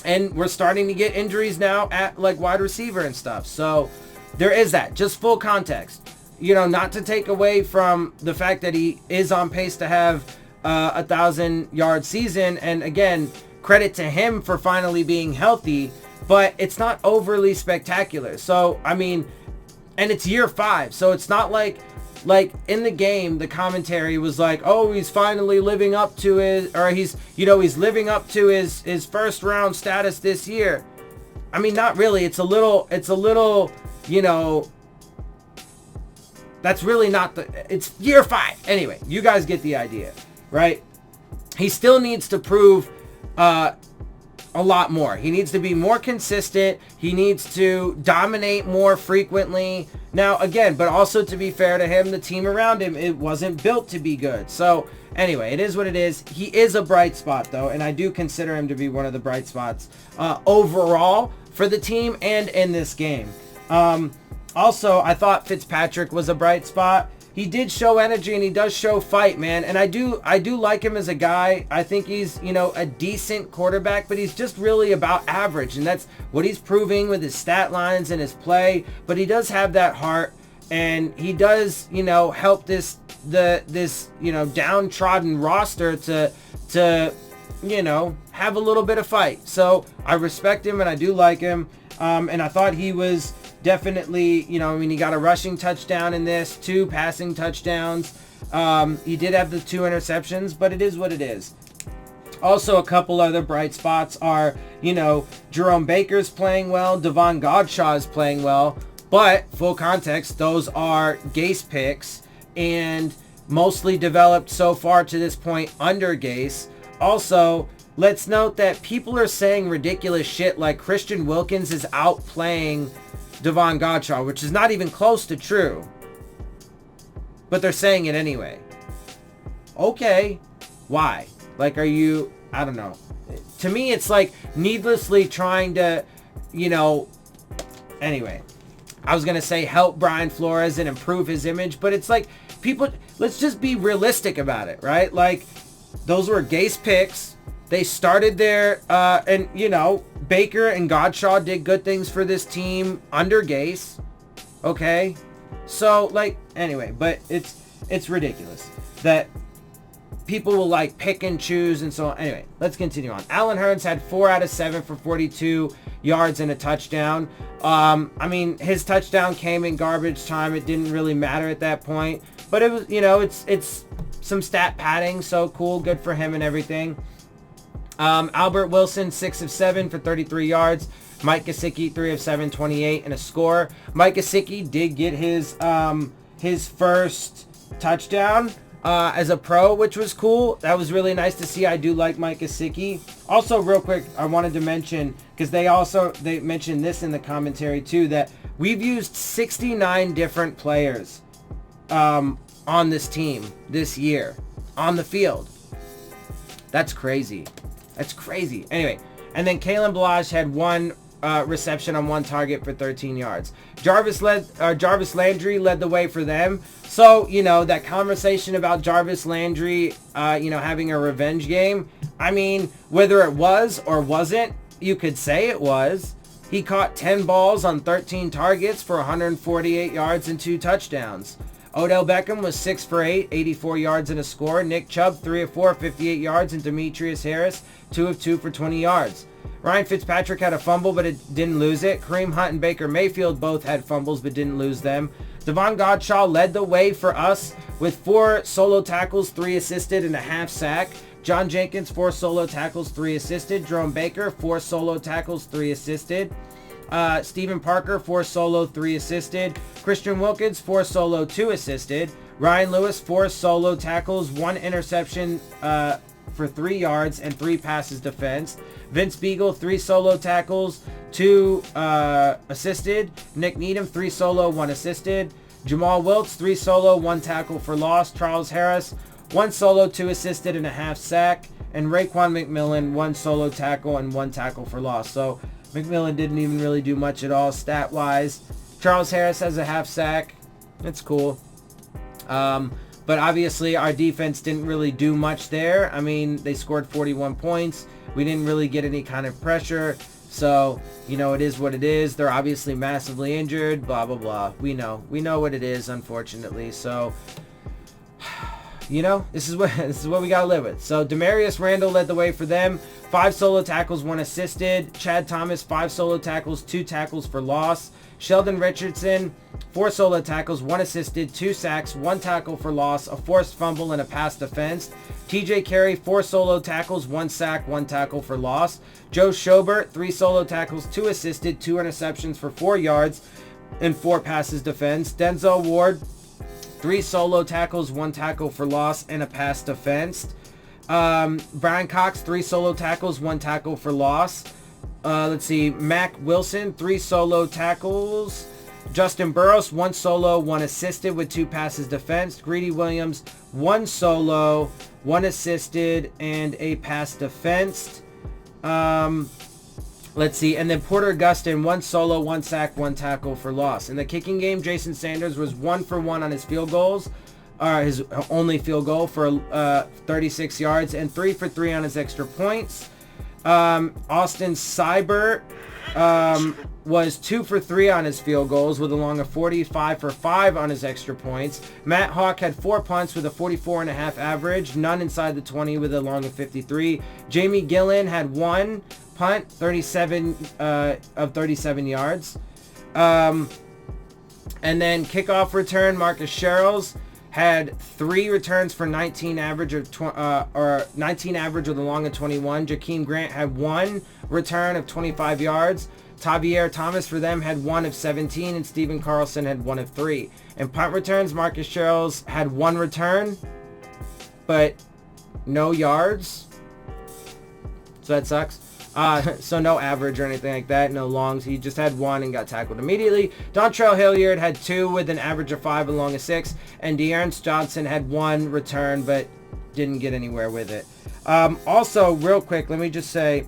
and we're starting to get injuries now at like wide receiver and stuff. So there is that. Just full context. You know, not to take away from the fact that he is on pace to have a 1,000-yard season. And again, credit to him for finally being healthy. But it's not overly spectacular. So, I mean, and it's year 5. So it's not like in the game, the commentary was like, oh, he's finally living up to his, or he's living up to his first round status this year. I mean, not really. It's a little, you know, that's really not it's year 5. Anyway, you guys get the idea, right? He still needs to prove, a lot more. He needs to be more consistent. He needs to dominate more frequently. Now, again, but also to be fair to him, the team around him, it wasn't built to be good. So anyway, it is what it is. He is a bright spot though, and I do consider him to be one of the bright spots overall for the team and in this game. Also, I thought Fitzpatrick was a bright spot. He did show energy, and he does show fight, man. And I do like him as a guy. I think he's, you know, a decent quarterback, but he's just really about average. And that's what he's proving with his stat lines and his play. But he does have that heart, and he does, you know, help this you know, downtrodden roster to you know, have a little bit of fight. So I respect him, and I do like him. And I thought he was definitely, you know, I mean, he got a rushing touchdown in this, 2 passing touchdowns. He did have the 2 interceptions, but it is what it is. Also, a couple other bright spots are, you know, Jerome Baker's playing well, Devon Godshaw's playing well, but full context, those are Gase picks, and mostly developed so far to this point under Gase. Also, let's note that people are saying ridiculous shit like Christian Wilkins is outplaying Davon Godchaux, which is not even close to true. But they're saying it anyway. Okay, why? Like, are you, I don't know. To me, it's like needlessly trying to, anyway. I was going to say help Brian Flores and improve his image, but it's like, people, let's just be realistic about it, right? Like, those were Gase picks. They started there, and, Baker and Godchaux did good things for this team under Gase. Okay? So, like, anyway, but it's ridiculous that people will, like, pick and choose and so on. Anyway, let's continue on. Allen Hurns had 4 out of 7 for 42 yards and a touchdown. I mean, his touchdown came in garbage time. It didn't really matter at that point. But it was, it's some stat padding, so cool, good for him and everything. Albert Wilson, 6 of 7 for 33 yards. Mike Gesicki, 3 of 7, 28 and a score. Mike Gesicki did get his first touchdown as a pro, which was cool. That was really nice to see. I do like Mike Gesicki. Also, real quick, I wanted to mention, because they mentioned this in the commentary too, that we've used 69 different players on this team this year on the field. That's crazy. That's crazy. Anyway, and then Kalen Ballage had 1 reception on 1 target for 13 yards. Jarvis Landry led the way for them. So, that conversation about Jarvis Landry, having a revenge game, I mean, whether it was or wasn't, you could say it was. He caught 10 balls on 13 targets for 148 yards and 2 touchdowns. Odell Beckham was 6 for 8, 84 yards and a score. Nick Chubb, 3 of 4, 58 yards. And Demetrius Harris, 2 of 2 for 20 yards. Ryan Fitzpatrick had a fumble, but it didn't lose it. Kareem Hunt and Baker Mayfield both had fumbles, but didn't lose them. Davon Godchaux led the way for us with 4 solo tackles, 3 assisted, and a half sack. John Jenkins, 4 solo tackles, 3 assisted. Jerome Baker, 4 solo tackles, 3 assisted. Stephen Parker, 4 solo, 3 assisted. Christian Wilkins, 4 solo, 2 assisted. Ryan Lewis, 4 solo tackles, 1 interception for 3 yards and 3 passes defense. Vince Beagle, 3 solo tackles, 2 assisted. Nick Needham, 3 solo, 1 assisted. Jamal Wiltz, 3 solo, 1 tackle for loss. Charles Harris, 1 solo, 2 assisted and a half sack. And Raekwon McMillan, 1 solo tackle and 1 tackle for loss. So McMillan didn't even really do much at all stat-wise. Charles Harris has a half sack. It's cool. But obviously our defense didn't really do much there. I mean, they scored 41 points. We didn't really get any kind of pressure. So, it is what it is. They're obviously massively injured, blah, blah, blah. We know what it is, unfortunately. So, this is what we got to live with. So Demarius Randall led the way for them. 5 solo tackles, 1 assisted. Chad Thomas, 5 solo tackles, 2 tackles for loss. Sheldon Richardson, 4 solo tackles, 1 assisted, 2 sacks, 1 tackle for loss, a forced fumble, and a pass defense. TJ Carey, 4 solo tackles, 1 sack, 1 tackle for loss. Joe Schobert, 3 solo tackles, 2 assisted, 2 interceptions for 4 yards, and 4 passes defense. Denzel Ward, 3 solo tackles, 1 tackle for loss, and a pass defense. Brian Cox, 3 solo tackles, 1 tackle for loss. Let's see, Mac Wilson, 3 solo tackles. Justin Burrows, 1 solo, 1 assisted with 2 passes defense. Greedy Williams, 1 solo, 1 assisted, and a pass defense. Let's see, and then Porter Gustin, 1 solo, 1 sack, 1 tackle for loss. In the kicking game, Jason Sanders was 1 for 1 on his field goals, his only field goal for 36 yards, and 3 for 3 on his extra points. Austin Seibert was 2 for 3 on his field goals with a long of 45 for 5 on his extra points. Matt Hawk had 4 punts with a 44.5 average, none inside the 20 with a long of 53. Jamie Gillen had 1 punt, 37 of 37 yards. And then kickoff return, Marcus Sherrills had 3 returns for 19 average or 19 average with a long of 21. Jakeem Grant had 1 return of 25 yards. Tavier Thomas for them had 1 of 17, and Steven Carlson had 1 of 3. And punt returns, Marcus Charles had 1 return, but no yards. So that sucks. So no average or anything like that, no longs. He just had 1 and got tackled immediately. Dontrell Hilliard had 2 with an average of 5 and long of 6. And De'Ernst Johnson had 1 return, but didn't get anywhere with it. Also, real quick, let me just say,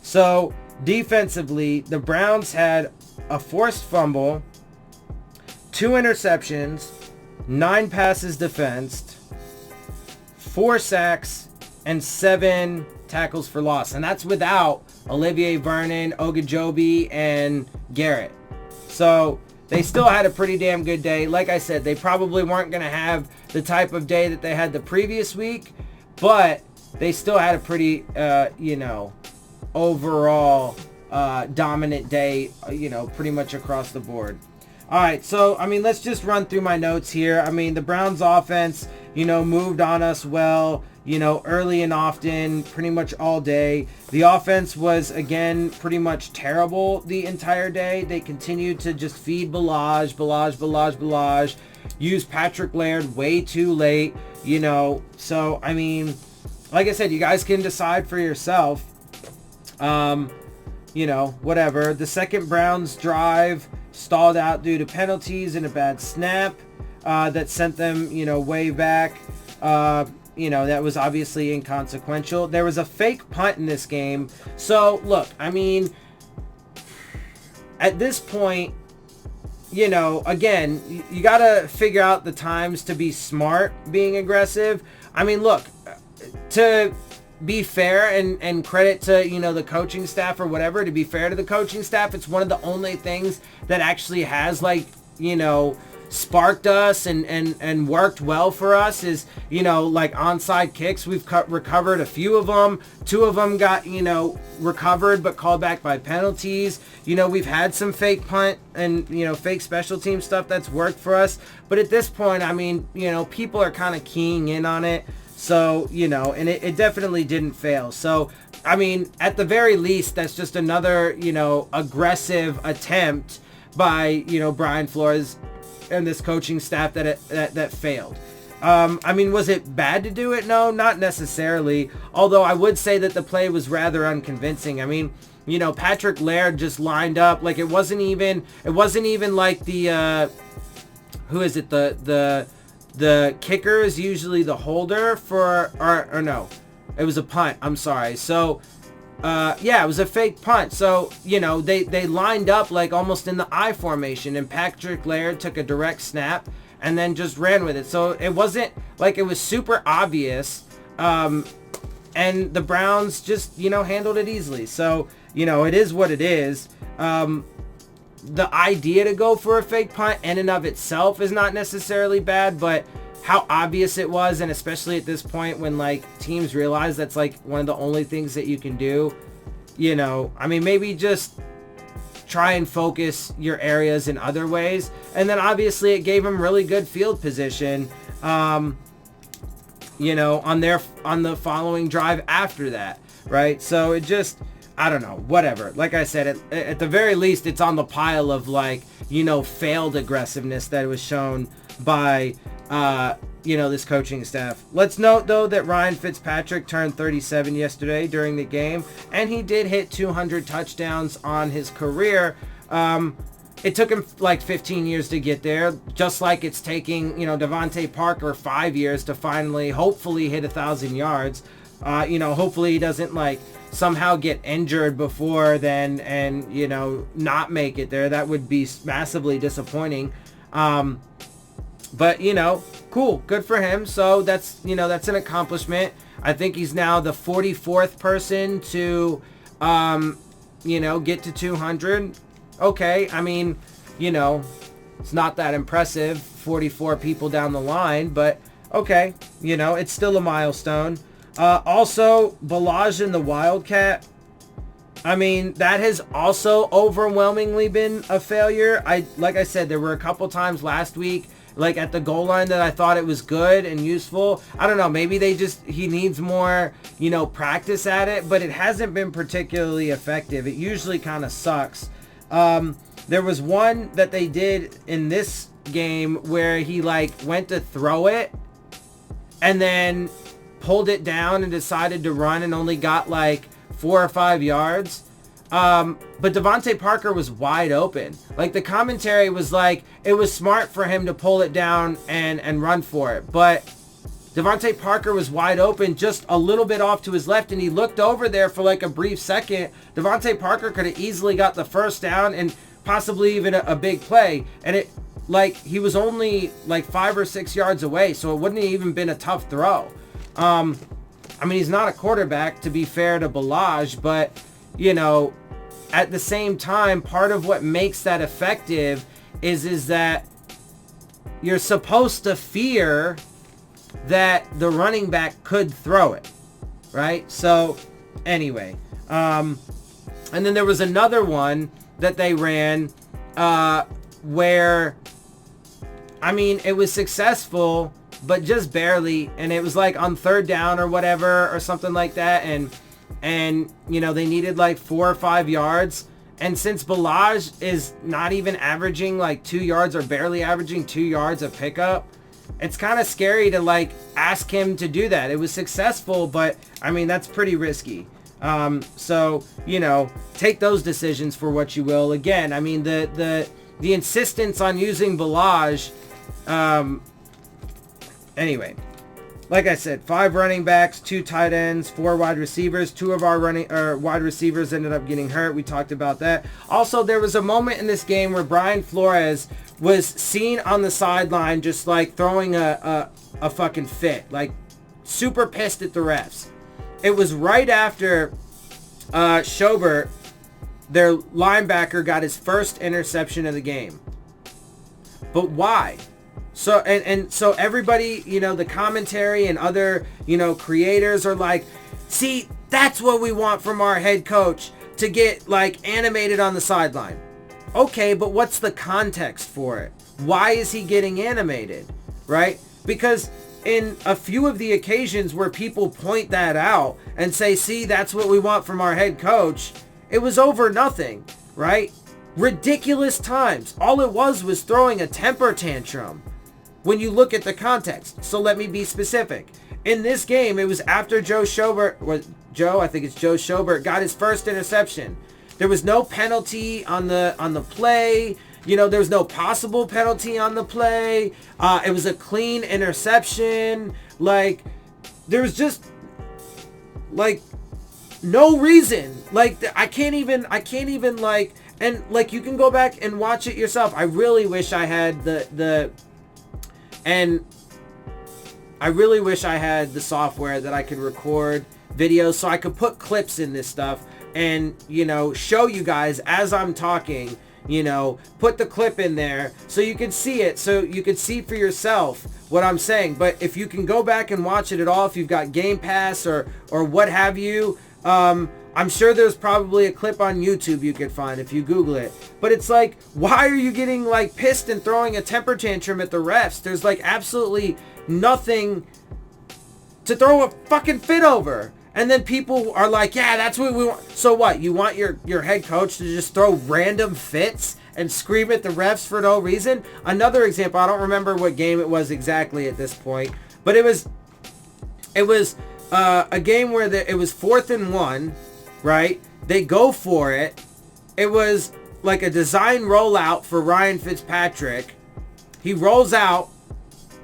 so defensively, the Browns had a forced fumble, 2 interceptions, 9 passes defensed, 4 sacks, and 7 tackles for loss. And that's without Olivier Vernon, Ogunjobi, and Garrett. So they still had a pretty damn good day. Like I said, they probably weren't going to have the type of day that they had the previous week, but they still had a pretty, overall dominant day, pretty much across the board. All right, so, let's just run through my notes here. The Browns offense, moved on us well, early and often, pretty much all day. The offense was, again, pretty much terrible the entire day. They continued to just feed Balaj, use Patrick Laird way too late, So, like I said, you guys can decide for yourself. Whatever. The second Browns drive stalled out due to penalties and a bad snap that sent them, way back. That was obviously inconsequential. There was a fake punt in this game. So, look, at this point, again, you got to figure out the times to be smart being aggressive. Look, to be fair and credit to, the coaching staff or whatever, to be fair to the coaching staff, it's one of the only things that actually has, sparked us and worked well for us is, onside kicks. We've recovered a few of them. 2 of them got, recovered but called back by penalties. We've had some fake punt and, fake special team stuff that's worked for us. But at this point, people are kind of keying in on it. So, and it definitely didn't fail. So, at the very least, that's just another, aggressive attempt by, Brian Flores and this coaching staff that failed. Was it bad to do it? No, not necessarily. Although I would say that the play was rather unconvincing. Patrick Laird just lined up like it wasn't even like the who is it? The kicker is usually the holder for or no. It was a punt. I'm sorry. So it was a fake punt. So, they lined up like almost in the I formation, and Patrick Laird took a direct snap and then just ran with it. So it wasn't like it was super obvious. And the Browns just, handled it easily. So, it is what it is. The idea to go for a fake punt in and of itself is not necessarily bad, but how obvious it was, and especially at this point when teams realize that's one of the only things that you can do, maybe just try and focus your areas in other ways. And then obviously it gave them really good field position, on the following drive after that, right? So it just, I don't know, whatever. Like I said, at the very least, it's on the pile of failed aggressiveness that was shown by, this coaching staff. Let's note though that Ryan Fitzpatrick turned 37 yesterday during the game, and he did hit 200 touchdowns on his career. It took him 15 years to get there, just like it's taking, Devontae Parker 5 years to finally, hopefully hit 1,000 yards. Hopefully he doesn't somehow get injured before then and, not make it there. That would be massively disappointing. But, cool. Good for him. So that's an accomplishment. I think he's now the 44th person to, get to 200. Okay. It's not that impressive. 44 people down the line, but okay. It's still a milestone. Also, Balaj and the Wildcat. That has also overwhelmingly been a failure. Like I said, there were a couple times last week, at the goal line, that I thought it was good and useful. I don't know, maybe he needs more, practice at it, but it hasn't been particularly effective. It usually kind of sucks. There was one that they did in this game where he like went to throw it and then pulled it down and decided to run and only got like 4 or 5 yards. But Devontae Parker was wide open. Like the commentary was like, it was smart for him to pull it down and run for it. But Devontae Parker was wide open, just a little bit off to his left, and he looked over there for like a brief second. Devontae Parker could have easily got the first down and possibly even a big play. And it, like, he was only like 5 or 6 yards away, so it wouldn't have even been a tough throw. I mean, he's not a quarterback, to be fair to Ballage, but, you know, at the same time, part of what makes that effective is that you're supposed to fear that the running back could throw it, right? So, anyway. And then there was another one that they ran where, I mean, it was successful, but just barely, and it was like on 3rd down or whatever or something like that, and you know, they needed like 4 or 5 yards, and since Ballage is not even averaging like 2 yards or barely averaging 2 yards of pickup, it's kind of scary to like ask him to do that. It was successful, but I mean, that's pretty risky. So, you know, take those decisions for what you will. Again, I mean, the insistence on using Ballage, anyway, like I said, 5 running backs, 2 tight ends, 4 wide receivers. 2 of our wide receivers ended up getting hurt. We talked about that. Also, there was a moment in this game where Brian Flores was seen on the sideline just like throwing a fucking fit, like super pissed at the refs. It was right after Schobert, their linebacker, got his first interception of the game. But why? So and so everybody, you know, the commentary and other, you know, creators are like, see, that's what we want from our head coach, to get like animated on the sideline. Okay, but what's the context for it? Why is he getting animated, right? Because in a few of the occasions where people point that out and say, see, that's what we want from our head coach, it was over nothing, right? Ridiculous times. All it was throwing a temper tantrum when you look at the context. So let me be specific. In this game, it was after Joe Schobert got his first interception. There was no penalty on the play. You know, there was no possible penalty on the play. It was a clean interception. Like, there was just like no reason. Like, I can't even like, and like, you can go back and watch it yourself. I really wish I had the software that I could record videos so I could put clips in this stuff and, you know, show you guys as I'm talking, you know, put the clip in there so you can see it, so you can see for yourself what I'm saying. But if you can go back and watch it at all, if you've got Game Pass or what have you, I'm sure there's probably a clip on YouTube you could find if you Google it. But it's like, why are you getting like pissed and throwing a temper tantrum at the refs? There's like absolutely nothing to throw a fucking fit over. And then people are like, yeah, that's what we want. So what? You want your head coach to just throw random fits and scream at the refs for no reason? Another example, I don't remember what game it was exactly at this point, but it was a game where it was 4th and 1, right? They go for it. It was like a design rollout for Ryan Fitzpatrick. He rolls out,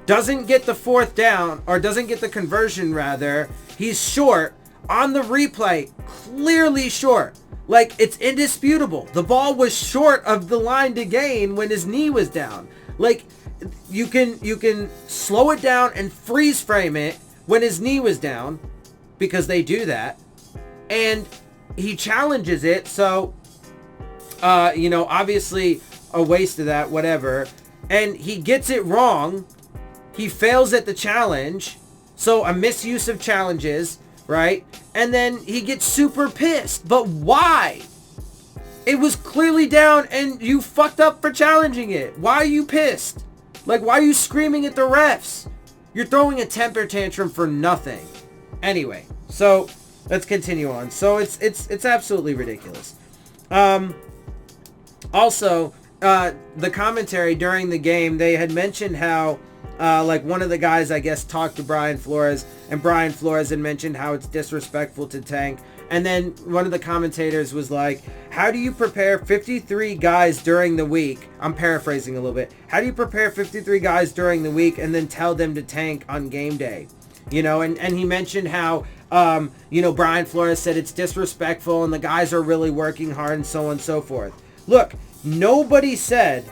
doesn't get the 4th down, or doesn't get the conversion rather. He's short. On the replay, clearly short. Like, it's indisputable. The ball was short of the line to gain when his knee was down. Like, you can slow it down and freeze frame it when his knee was down, because they do that. And he challenges it, so, you know, obviously a waste of that, whatever. And he gets it wrong. He fails at the challenge. So a misuse of challenges, right? And then he gets super pissed. But why? It was clearly down and you fucked up for challenging it. Why are you pissed? Like, why are you screaming at the refs? You're throwing a temper tantrum for nothing. Anyway, so let's continue on. So it's absolutely ridiculous. Also, the commentary during the game, they had mentioned how like one of the guys, I guess, talked to Brian Flores, and Brian Flores had mentioned how it's disrespectful to tank. And then one of the commentators was like, how do you prepare 53 guys during the week? I'm paraphrasing a little bit. How do you prepare 53 guys during the week and then tell them to tank on game day? You know, and he mentioned how, you know, Brian Flores said it's disrespectful and the guys are really working hard and so on and so forth. Look, nobody said,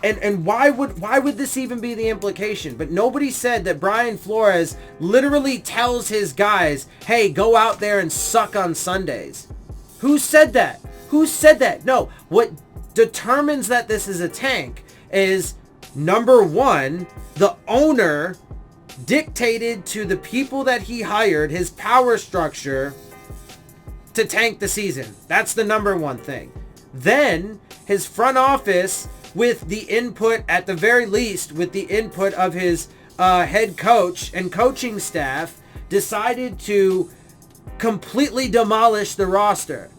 and why would this even be the implication? But nobody said that Brian Flores literally tells his guys, hey, go out there and suck on Sundays. Who said that? Who said that? No, what determines that this is a tank is, number one, the owner dictated to the people that he hired, his power structure, to tank the season. That's the number one thing. Then his front office, with the input, at the very least, with the input of his head coach and coaching staff, decided to completely demolish the roster.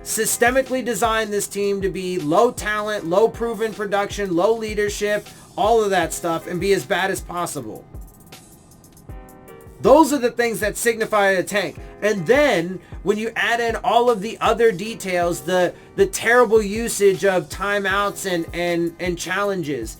Systemically design this team to be low talent, low proven production, low leadership, all of that stuff, and be as bad as possible. Those are the things that signify a tank. And then when you add in all of the other details, the terrible usage of timeouts and challenges,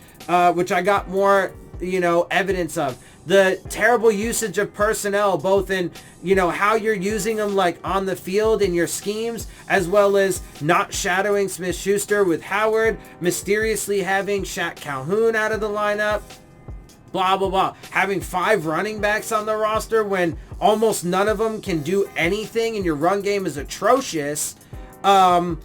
which I got more, you know, evidence of. The terrible usage of personnel, both in, you know, how you're using them, like on the field in your schemes, as well as not shadowing Smith-Schuster with Howard, mysteriously having Shaq Calhoun out of the lineup. Blah, blah, blah. Having 5 running backs on the roster when almost none of them can do anything and your run game is atrocious. And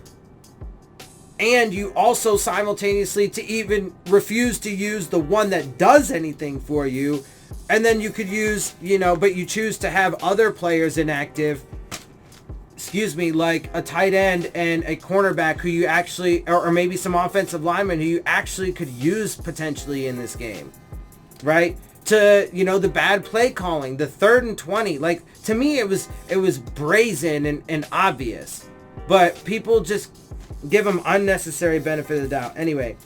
you also simultaneously to even refuse to use the one that does anything for you. And then you could use, you know, but you choose to have other players inactive, like a tight end and a cornerback who you actually, or maybe some offensive linemen who you actually could use potentially in this game. Right? To, you know, the bad play calling, the 3rd and 20. Like, to me, it was brazen and obvious. But people just give them unnecessary benefit of the doubt. Anyway.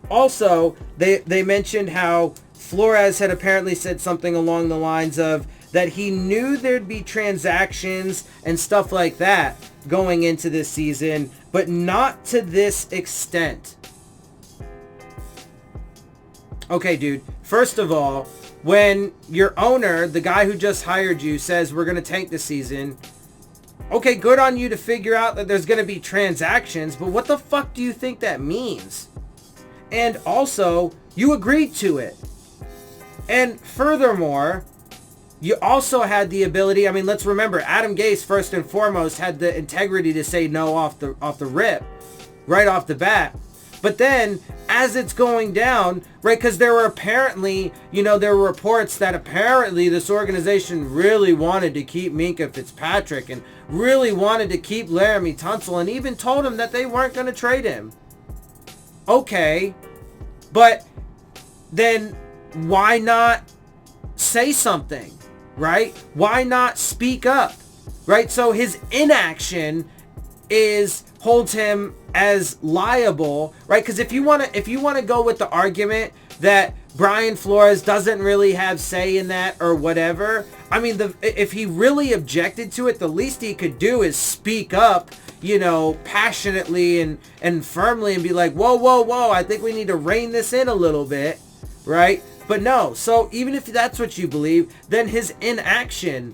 Also, they mentioned how Flores had apparently said something along the lines of that he knew there'd be transactions and stuff like that going into this season, but not to this extent. Okay, dude, first of all, when your owner, the guy who just hired you, says we're going to tank this season, okay, good on you to figure out that there's going to be transactions, but what the fuck do you think that means? And also, you agreed to it. And furthermore, you also had the ability, I mean, let's remember, Adam Gase, first and foremost, had the integrity to say no off the rip, right off the bat. But then, as it's going down, right, because there were apparently, you know, there were reports that apparently this organization really wanted to keep Minkah Fitzpatrick and really wanted to keep Laramie Tunsil and even told him that they weren't going to trade him. Okay, but then why not say something, right? Why not speak up, right? So his inaction holds him as liable, right? Because if you want to go with the argument that Brian Flores doesn't really have say in that or whatever, I mean, if he really objected to it, the least he could do is speak up, you know, passionately and firmly and be like, whoa, I think we need to rein this in a little bit, right? But no, so even if that's what you believe, then his inaction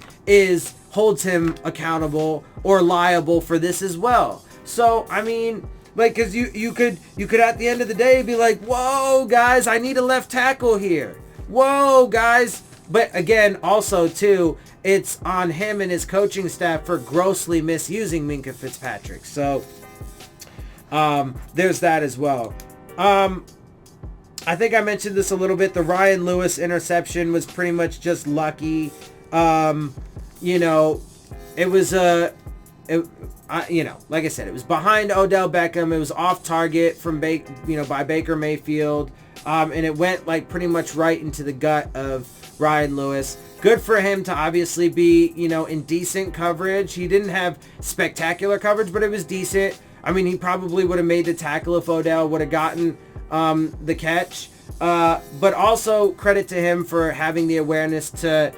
holds him accountable or liable for this as well. So, I mean, like, because you could at the end of the day be like, whoa, guys, I need a left tackle here. Whoa, guys. But again, also, too, it's on him and his coaching staff for grossly misusing Minkah Fitzpatrick. So, there's that as well. I think I mentioned this a little bit. The Ryan Lewis interception was pretty much just lucky. You know, it was you know, like I said, it was behind Odell Beckham. It was off target from by Baker Mayfield, and it went like pretty much right into the gut of Ryan Lewis. Good for him to obviously be, you know, in decent coverage. He didn't have spectacular coverage, but it was decent. I mean, he probably would have made the tackle if Odell would have gotten the catch. But also credit to him for having the awareness to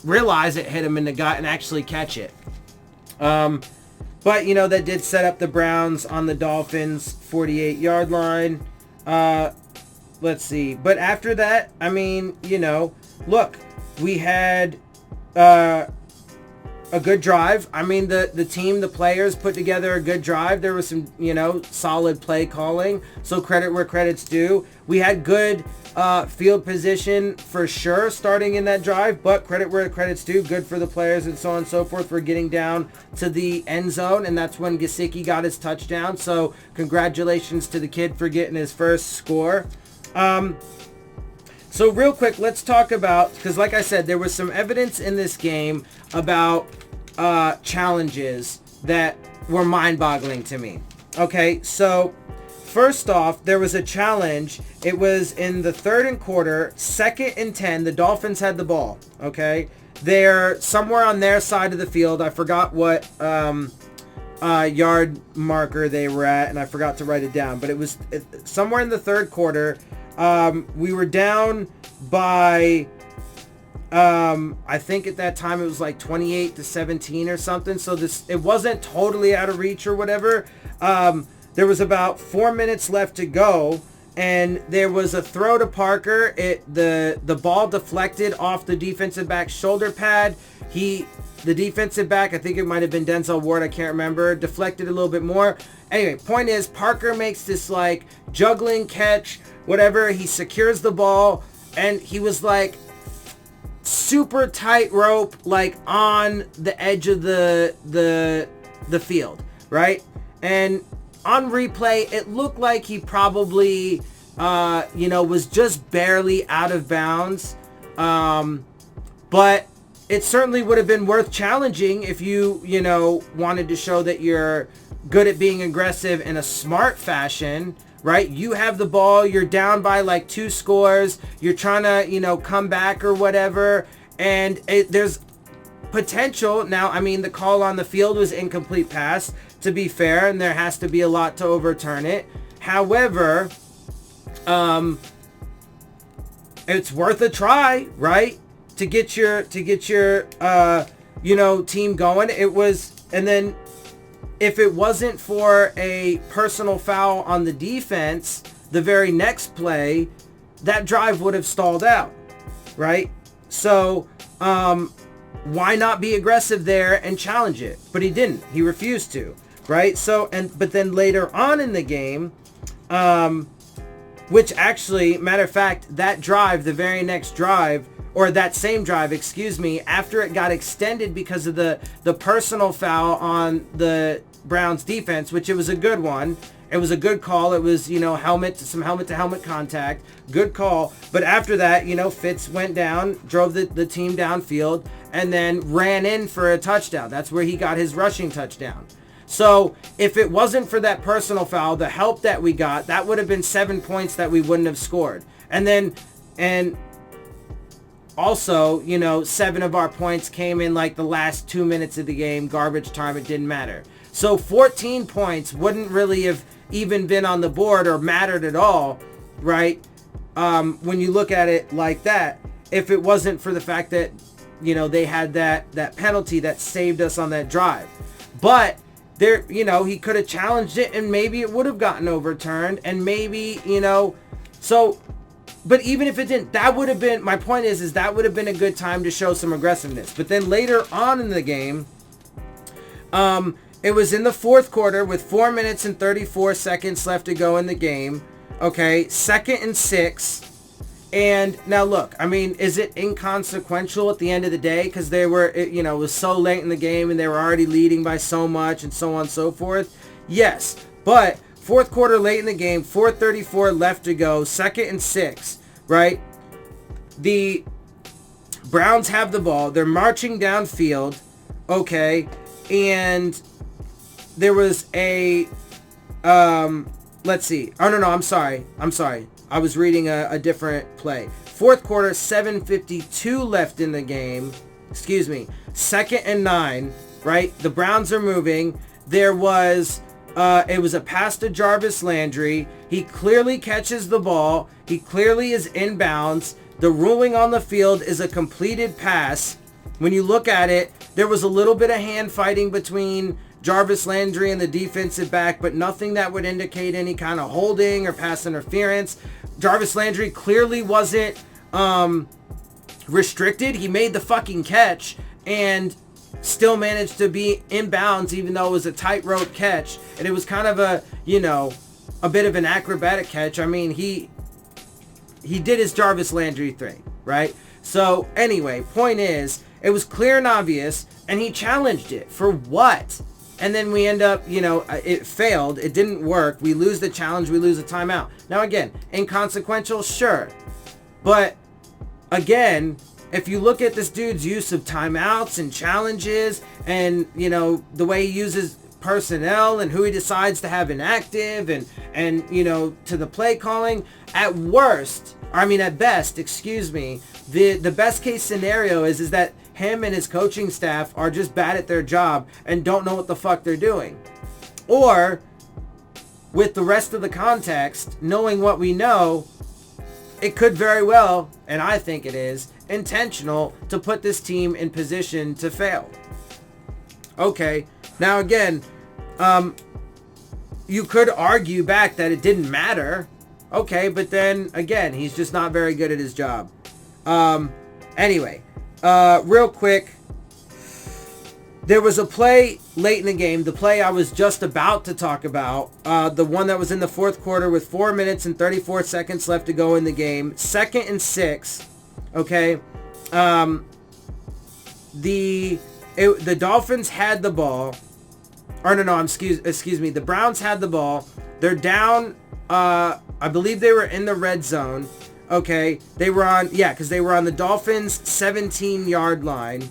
realize it hit him in the gut and actually catch it. But, you know, that did set up the Browns on the Dolphins 48-yard line. Let's see. But after that, I mean, you know, look, we had a good drive. I mean, the team, the players put together a good drive. There was some, you know, solid play calling. So credit where credit's due. We had good field position for sure starting in that drive, but credit where credit's due. Good for the players and so on and so forth for getting down to the end zone. And that's when Gesicki got his touchdown. So congratulations to the kid for getting his first score. So real quick, let's talk about, because like I said, there was some evidence in this game about challenges that were mind-boggling to me. Okay, so first off, there was a challenge. It was in the third quarter, 2nd and 10. The Dolphins had the ball, okay? They're somewhere on their side of the field. I forgot what yard marker they were at, and I forgot to write it down. But it was somewhere in the third quarter. We were down by, I think at that time it was like 28-17 or something. So it wasn't totally out of reach or whatever. There was about 4 minutes left to go, and there was a throw to Parker. The ball deflected off the defensive back's shoulder pad. The defensive back, I think it might have been Denzel Ward, I can't remember, deflected a little bit more. Anyway, point is, Parker makes this like juggling catch, whatever. He secures the ball, and he was like super tight rope, like on the edge of the field, right? And on replay, it looked like he probably, was just barely out of bounds. But it certainly would have been worth challenging if you wanted to show that you're good at being aggressive in a smart fashion, right? You have the ball, you're down by like 2 scores, you're trying to, come back or whatever, and there's potential. Now, I mean, the call on the field was incomplete pass, to be fair, and there has to be a lot to overturn it. However, it's worth a try, right? To get your team going. It was, and then if it wasn't for a personal foul on the defense, the very next play, that drive would have stalled out, right? So, why not be aggressive there and challenge it? But he didn't. He refused to, right? So, but then later on in the game, which actually, matter of fact, that drive, the very next drive, or that same drive, excuse me, after it got extended because of the personal foul on the Browns defense, which it was a good one. It was a good call. It was, helmet to helmet contact. Good call. But after that, Fitz went down, drove the team downfield, and then ran in for a touchdown. That's where he got his rushing touchdown. So if it wasn't for that personal foul, the help that we got, that would have been 7 points that we wouldn't have scored. And also, 7 of our points came in like the last 2 minutes of the game, garbage time, it didn't matter. So 14 points wouldn't really have even been on the board or mattered at all, right? When you look at it like that, if it wasn't for the fact that, they had that penalty that saved us on that drive. But there, he could have challenged it and maybe it would have gotten overturned, and maybe, so... But even if it didn't, that would have been, my point is that would have been a good time to show some aggressiveness. But then later on in the game, it was in the fourth quarter with 4 minutes and 34 seconds left to go in the game. Okay, 2nd and 6. And now look, I mean, is it inconsequential at the end of the day? Because they were, it was so late in the game and they were already leading by so much and so on and so forth. Yes, but... Fourth quarter, late in the game, 4:34 left to go, 2nd and 6, right? The Browns have the ball. They're marching downfield, okay? And there was a, let's see. Oh, no, I'm sorry. I was reading a different play. Fourth quarter, 7:52 left in the game. Excuse me. 2nd and 9, right? The Browns are moving. There was... It was a pass to Jarvis Landry. He clearly catches the ball. He clearly is inbounds. The ruling on the field is a completed pass. When you look at it, there was a little bit of hand fighting between Jarvis Landry and the defensive back, but nothing that would indicate any kind of holding or pass interference. Jarvis Landry clearly wasn't restricted. He made the fucking catch and still managed to be inbounds, even though it was a tightrope catch. And it was kind of a, you know, a bit of an acrobatic catch. I mean, he did his Jarvis Landry thing, right? So anyway, point is, it was clear and obvious, and he challenged it. For what? And then we end up, you know, it failed. It didn't work. We lose the challenge. We lose the timeout. Now, again, inconsequential, sure. But, again, if you look at this dude's use of timeouts and challenges and, you know, the way he uses personnel and who he decides to have inactive and you know, to the play calling, at best, excuse me, the best case scenario is that him and his coaching staff are just bad at their job and don't know what the fuck they're doing. Or, with the rest of the context, knowing what we know, it could very well, and I think it is, intentional to put this team in position to fail. Okay, now again, you could argue back that it didn't matter. Okay, but then again, he's just not very good at his job. Anyway, real quick, there was a play late in the game, the play I was just about to talk about, the one that was in the fourth quarter with 4 minutes and 34 seconds left to go in the game, 2nd and 6, okay? The Dolphins had the ball, or no, excuse me, the Browns had the ball. They're down, I believe they were in the red zone, okay? They were on, because they were on the Dolphins' 17-yard line,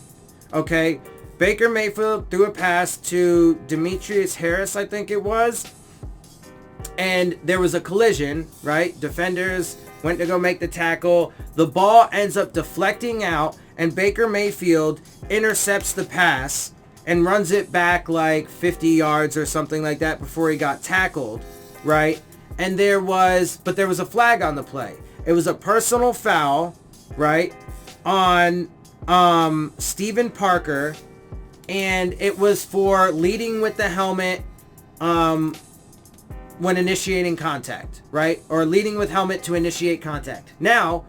okay? Baker Mayfield threw a pass to Demetrius Harris, I think it was. And there was a collision, right? Defenders went to go make the tackle. The ball ends up deflecting out, and Baker Mayfield intercepts the pass and runs it back like 50 yards or something like that before he got tackled, right? And there was a flag on the play. It was a personal foul, right, on Stephen Parker. And it was for leading with the helmet when initiating contact, right? Or leading with helmet to initiate contact. Now,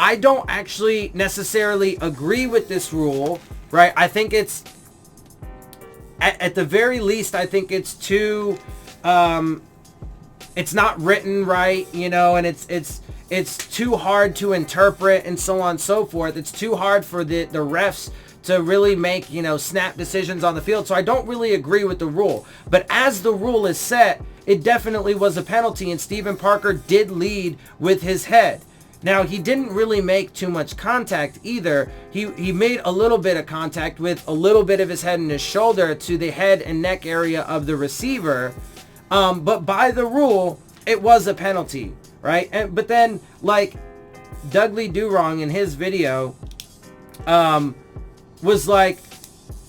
I don't actually necessarily agree with this rule, right? I think it's, at the very least, I think it's too, it's not written right, you know, and it's too hard to interpret and so on and so forth. It's too hard for the refs to really make, you know, snap decisions on the field. So I don't really agree with the rule. But as the rule is set, it definitely was a penalty, and Stephen Parker did lead with his head. Now, he didn't really make too much contact either. He made a little bit of contact with a little bit of his head and his shoulder to the head and neck area of the receiver. But by the rule, it was a penalty, right? But then, like, Dudley Do-Wrong in his video, was like,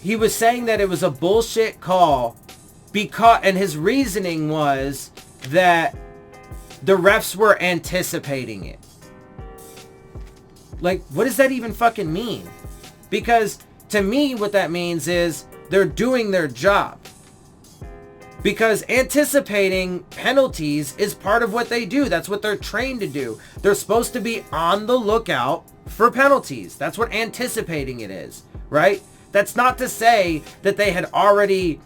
he was saying that it was a bullshit call and his reasoning was that the refs were anticipating it. Like, what does that even fucking mean? Because to me, what that means is they're doing their job. Because anticipating penalties is part of what they do. That's what they're trained to do. They're supposed to be on the lookout for penalties. That's what anticipating it is, right? That's not to say that they had already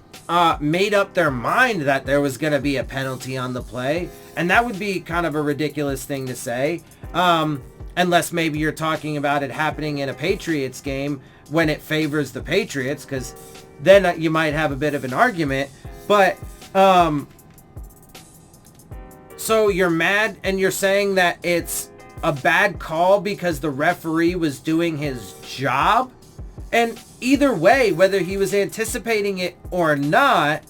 made up their mind that there was going to be a penalty on the play. And that would be kind of a ridiculous thing to say. Unless maybe you're talking about it happening in a Patriots game when it favors the Patriots, because then you might have a bit of an argument. But, so you're mad and you're saying that it's a bad call because the referee was doing his job? And either way, whether he was anticipating it or not,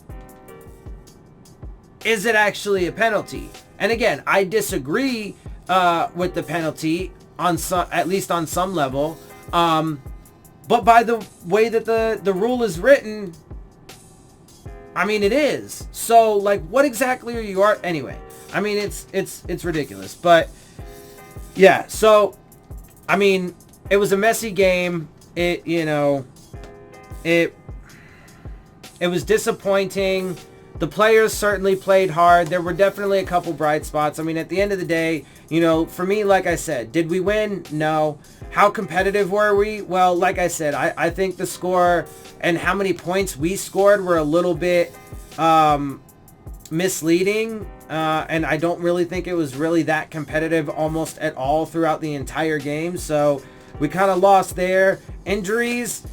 is it actually a penalty? And again, I disagree with the penalty on some, at least on some level. But by the way that the rule is written, I mean, it is. So, like, what exactly are you anyway? I mean, it's ridiculous. But yeah, so I mean, it was a messy game. It was disappointing. The players certainly played hard. There were definitely a couple bright spots. I mean, at the end of the day, for me, like I said, did we win? No. How competitive were we? Well, like I said, I think the score and how many points we scored were a little bit misleading. And I don't really think it was really that competitive almost at all throughout the entire game. So we kind of lost there. Injuries.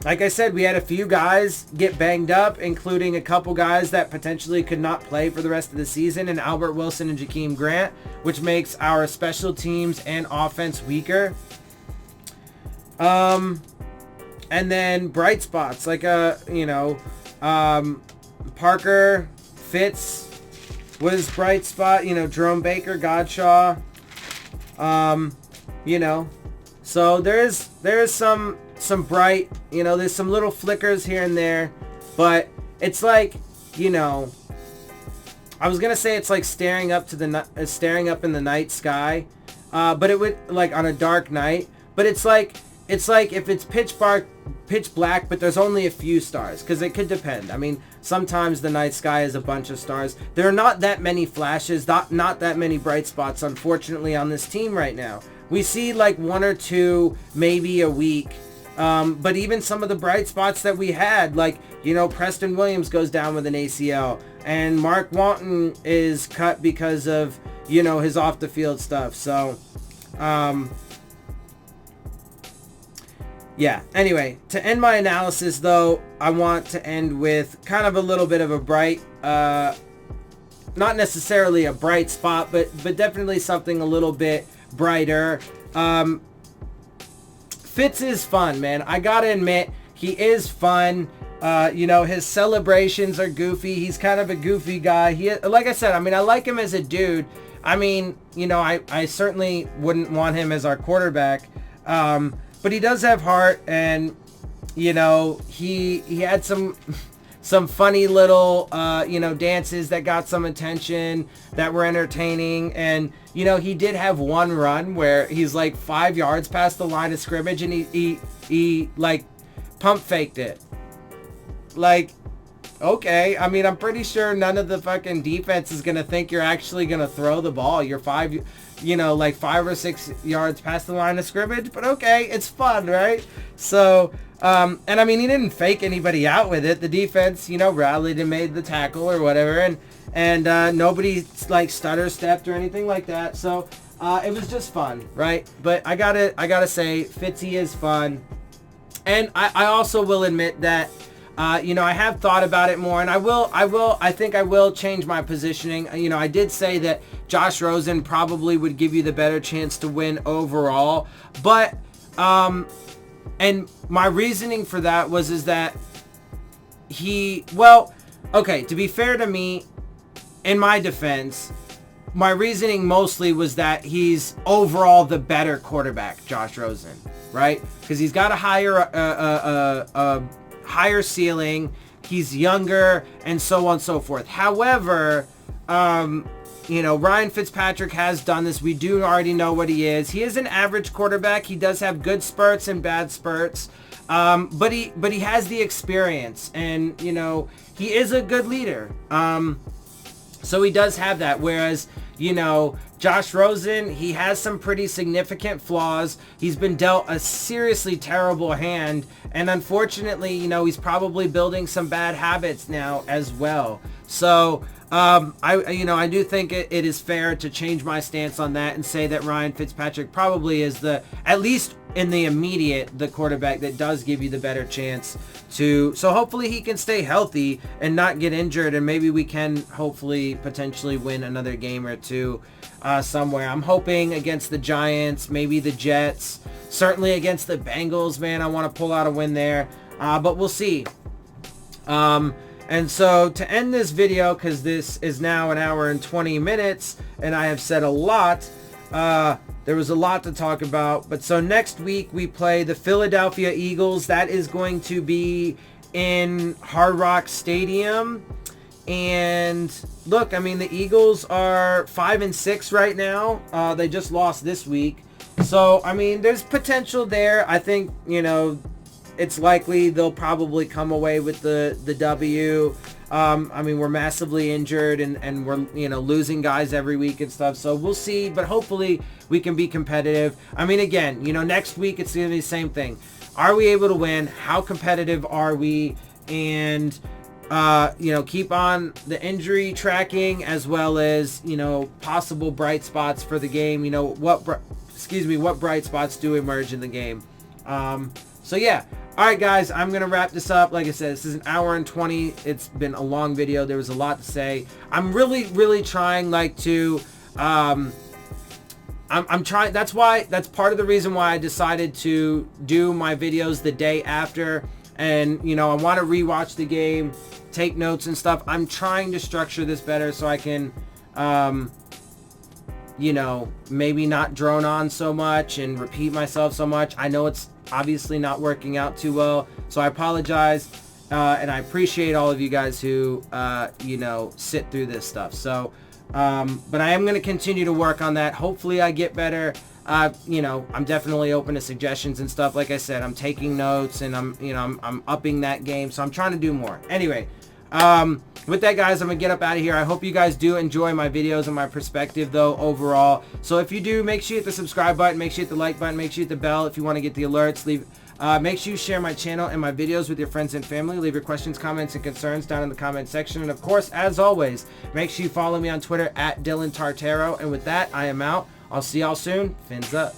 Like I said, we had a few guys get banged up, including a couple guys that potentially could not play for the rest of the season, and Albert Wilson and Jakeem Grant, which makes our special teams and offense weaker. And then bright spots like Parker, Fitz was bright spot. Jerome Baker, Godshaw. So there's some bright, there's some little flickers here and there, but it's like, I was gonna say it's like staring up in the night sky, but it would, like, on a dark night, but it's like if it's pitch black, but there's only a few stars, because it could depend. I mean, sometimes the night sky is a bunch of stars. There are not that many flashes, not that many bright spots, unfortunately, on this team right now. We see like one or two, maybe a week. But even some of the bright spots that we had, like, Preston Williams goes down with an ACL, and Mark Wanton is cut because of, his off the field stuff. So, yeah. Anyway, to end my analysis, though, I want to end with kind of a little bit of a bright, not necessarily a bright spot, but definitely something a little bit brighter. Fitz is fun, man. I gotta admit, he is fun. His celebrations are goofy. He's kind of a goofy guy. Like I said, I mean, I like him as a dude. I mean, I certainly wouldn't want him as our quarterback. But he does have heart, and, he had some funny little, dances that got some attention, that were entertaining. And, he did have one run where he's like 5 yards past the line of scrimmage, and he like pump faked it. Like, okay. I mean, I'm pretty sure none of the fucking defense is going to think you're actually going to throw the ball. You're 5 or 6 yards past the line of scrimmage, but okay, it's fun, right? So, and I mean, he didn't fake anybody out with it. The defense, rallied and made the tackle or whatever, and nobody like stutter stepped or anything like that. So, it was just fun, right? But I gotta say, Fitzy is fun, and I also will admit that, I have thought about it more, and I think I will change my positioning. I did say that Josh Rosen probably would give you the better chance to win overall, but, and my reasoning for that is that okay, to be fair to me, in my defense, my reasoning mostly was that he's overall the better quarterback, Josh Rosen, right? Because he's got a higher ceiling, he's younger, and so on and so forth. However, Ryan Fitzpatrick has done this. We do already know what he is. He is an average quarterback. He does have good spurts and bad spurts. But he has the experience, and, he is a good leader. So he does have that. Whereas, Josh Rosen, he has some pretty significant flaws. He's been dealt a seriously terrible hand, and unfortunately, he's probably building some bad habits now as well. So, I do think it is fair to change my stance on that and say that Ryan Fitzpatrick probably is at least in the immediate, the quarterback that does give you the better chance so hopefully he can stay healthy and not get injured, and maybe we can hopefully potentially win another game or two somewhere. I'm hoping against the Giants, maybe the Jets, certainly against the Bengals, man. I want to pull out a win there, but we'll see. And so to end this video, because this is now an hour and 20 minutes, and I have said a lot, there was a lot to talk about. But so next week we play the Philadelphia Eagles. That is going to be in Hard Rock Stadium. And look, I mean, the Eagles are 5-6 right now. They just lost this week. So, I mean, there's potential there. I think, you know, it's likely they'll probably come away with the W. I mean, we're massively injured and we're, you know, losing guys every week and stuff. So we'll see, but hopefully we can be competitive. I mean, again, you know, next week it's going to be the same thing. Are we able to win? How competitive are we? And, you know, keep on the injury tracking as well as, you know, possible bright spots for the game. You know, what bright spots do emerge in the game. So yeah. All right, guys, I'm going to wrap this up. Like I said, this is an hour and 20. It's been a long video. There was a lot to say. I'm really trying, like, to, I'm trying, that's part of the reason why I decided to do my videos the day after. And, you know, I want to rewatch the game, take notes and stuff. I'm trying to structure this better so I can, you know, maybe not drone on so much and repeat myself so much. I know it's obviously not working out too well, so I apologize, and I appreciate all of you guys who, you know, sit through this stuff. So, but I am going to continue to work on that. Hopefully I get better. You know, I'm definitely open to suggestions and stuff. Like I said, I'm taking notes and I'm upping that game, so I'm trying to do more. Anyway, with that, guys, I'm gonna get up out of here. I hope you guys do enjoy my videos and my perspective, though, overall. So if you do, make sure you hit the subscribe button, make sure you hit the like button, make sure you hit the bell if you want to get the alerts. Make sure you share my channel and my videos with your friends and family. Leave your questions, comments, and concerns down in the comment section. And of course, as always, make sure you follow me on Twitter at Dillon Tartaro. And with that, I am out. I'll see y'all soon. Fins up.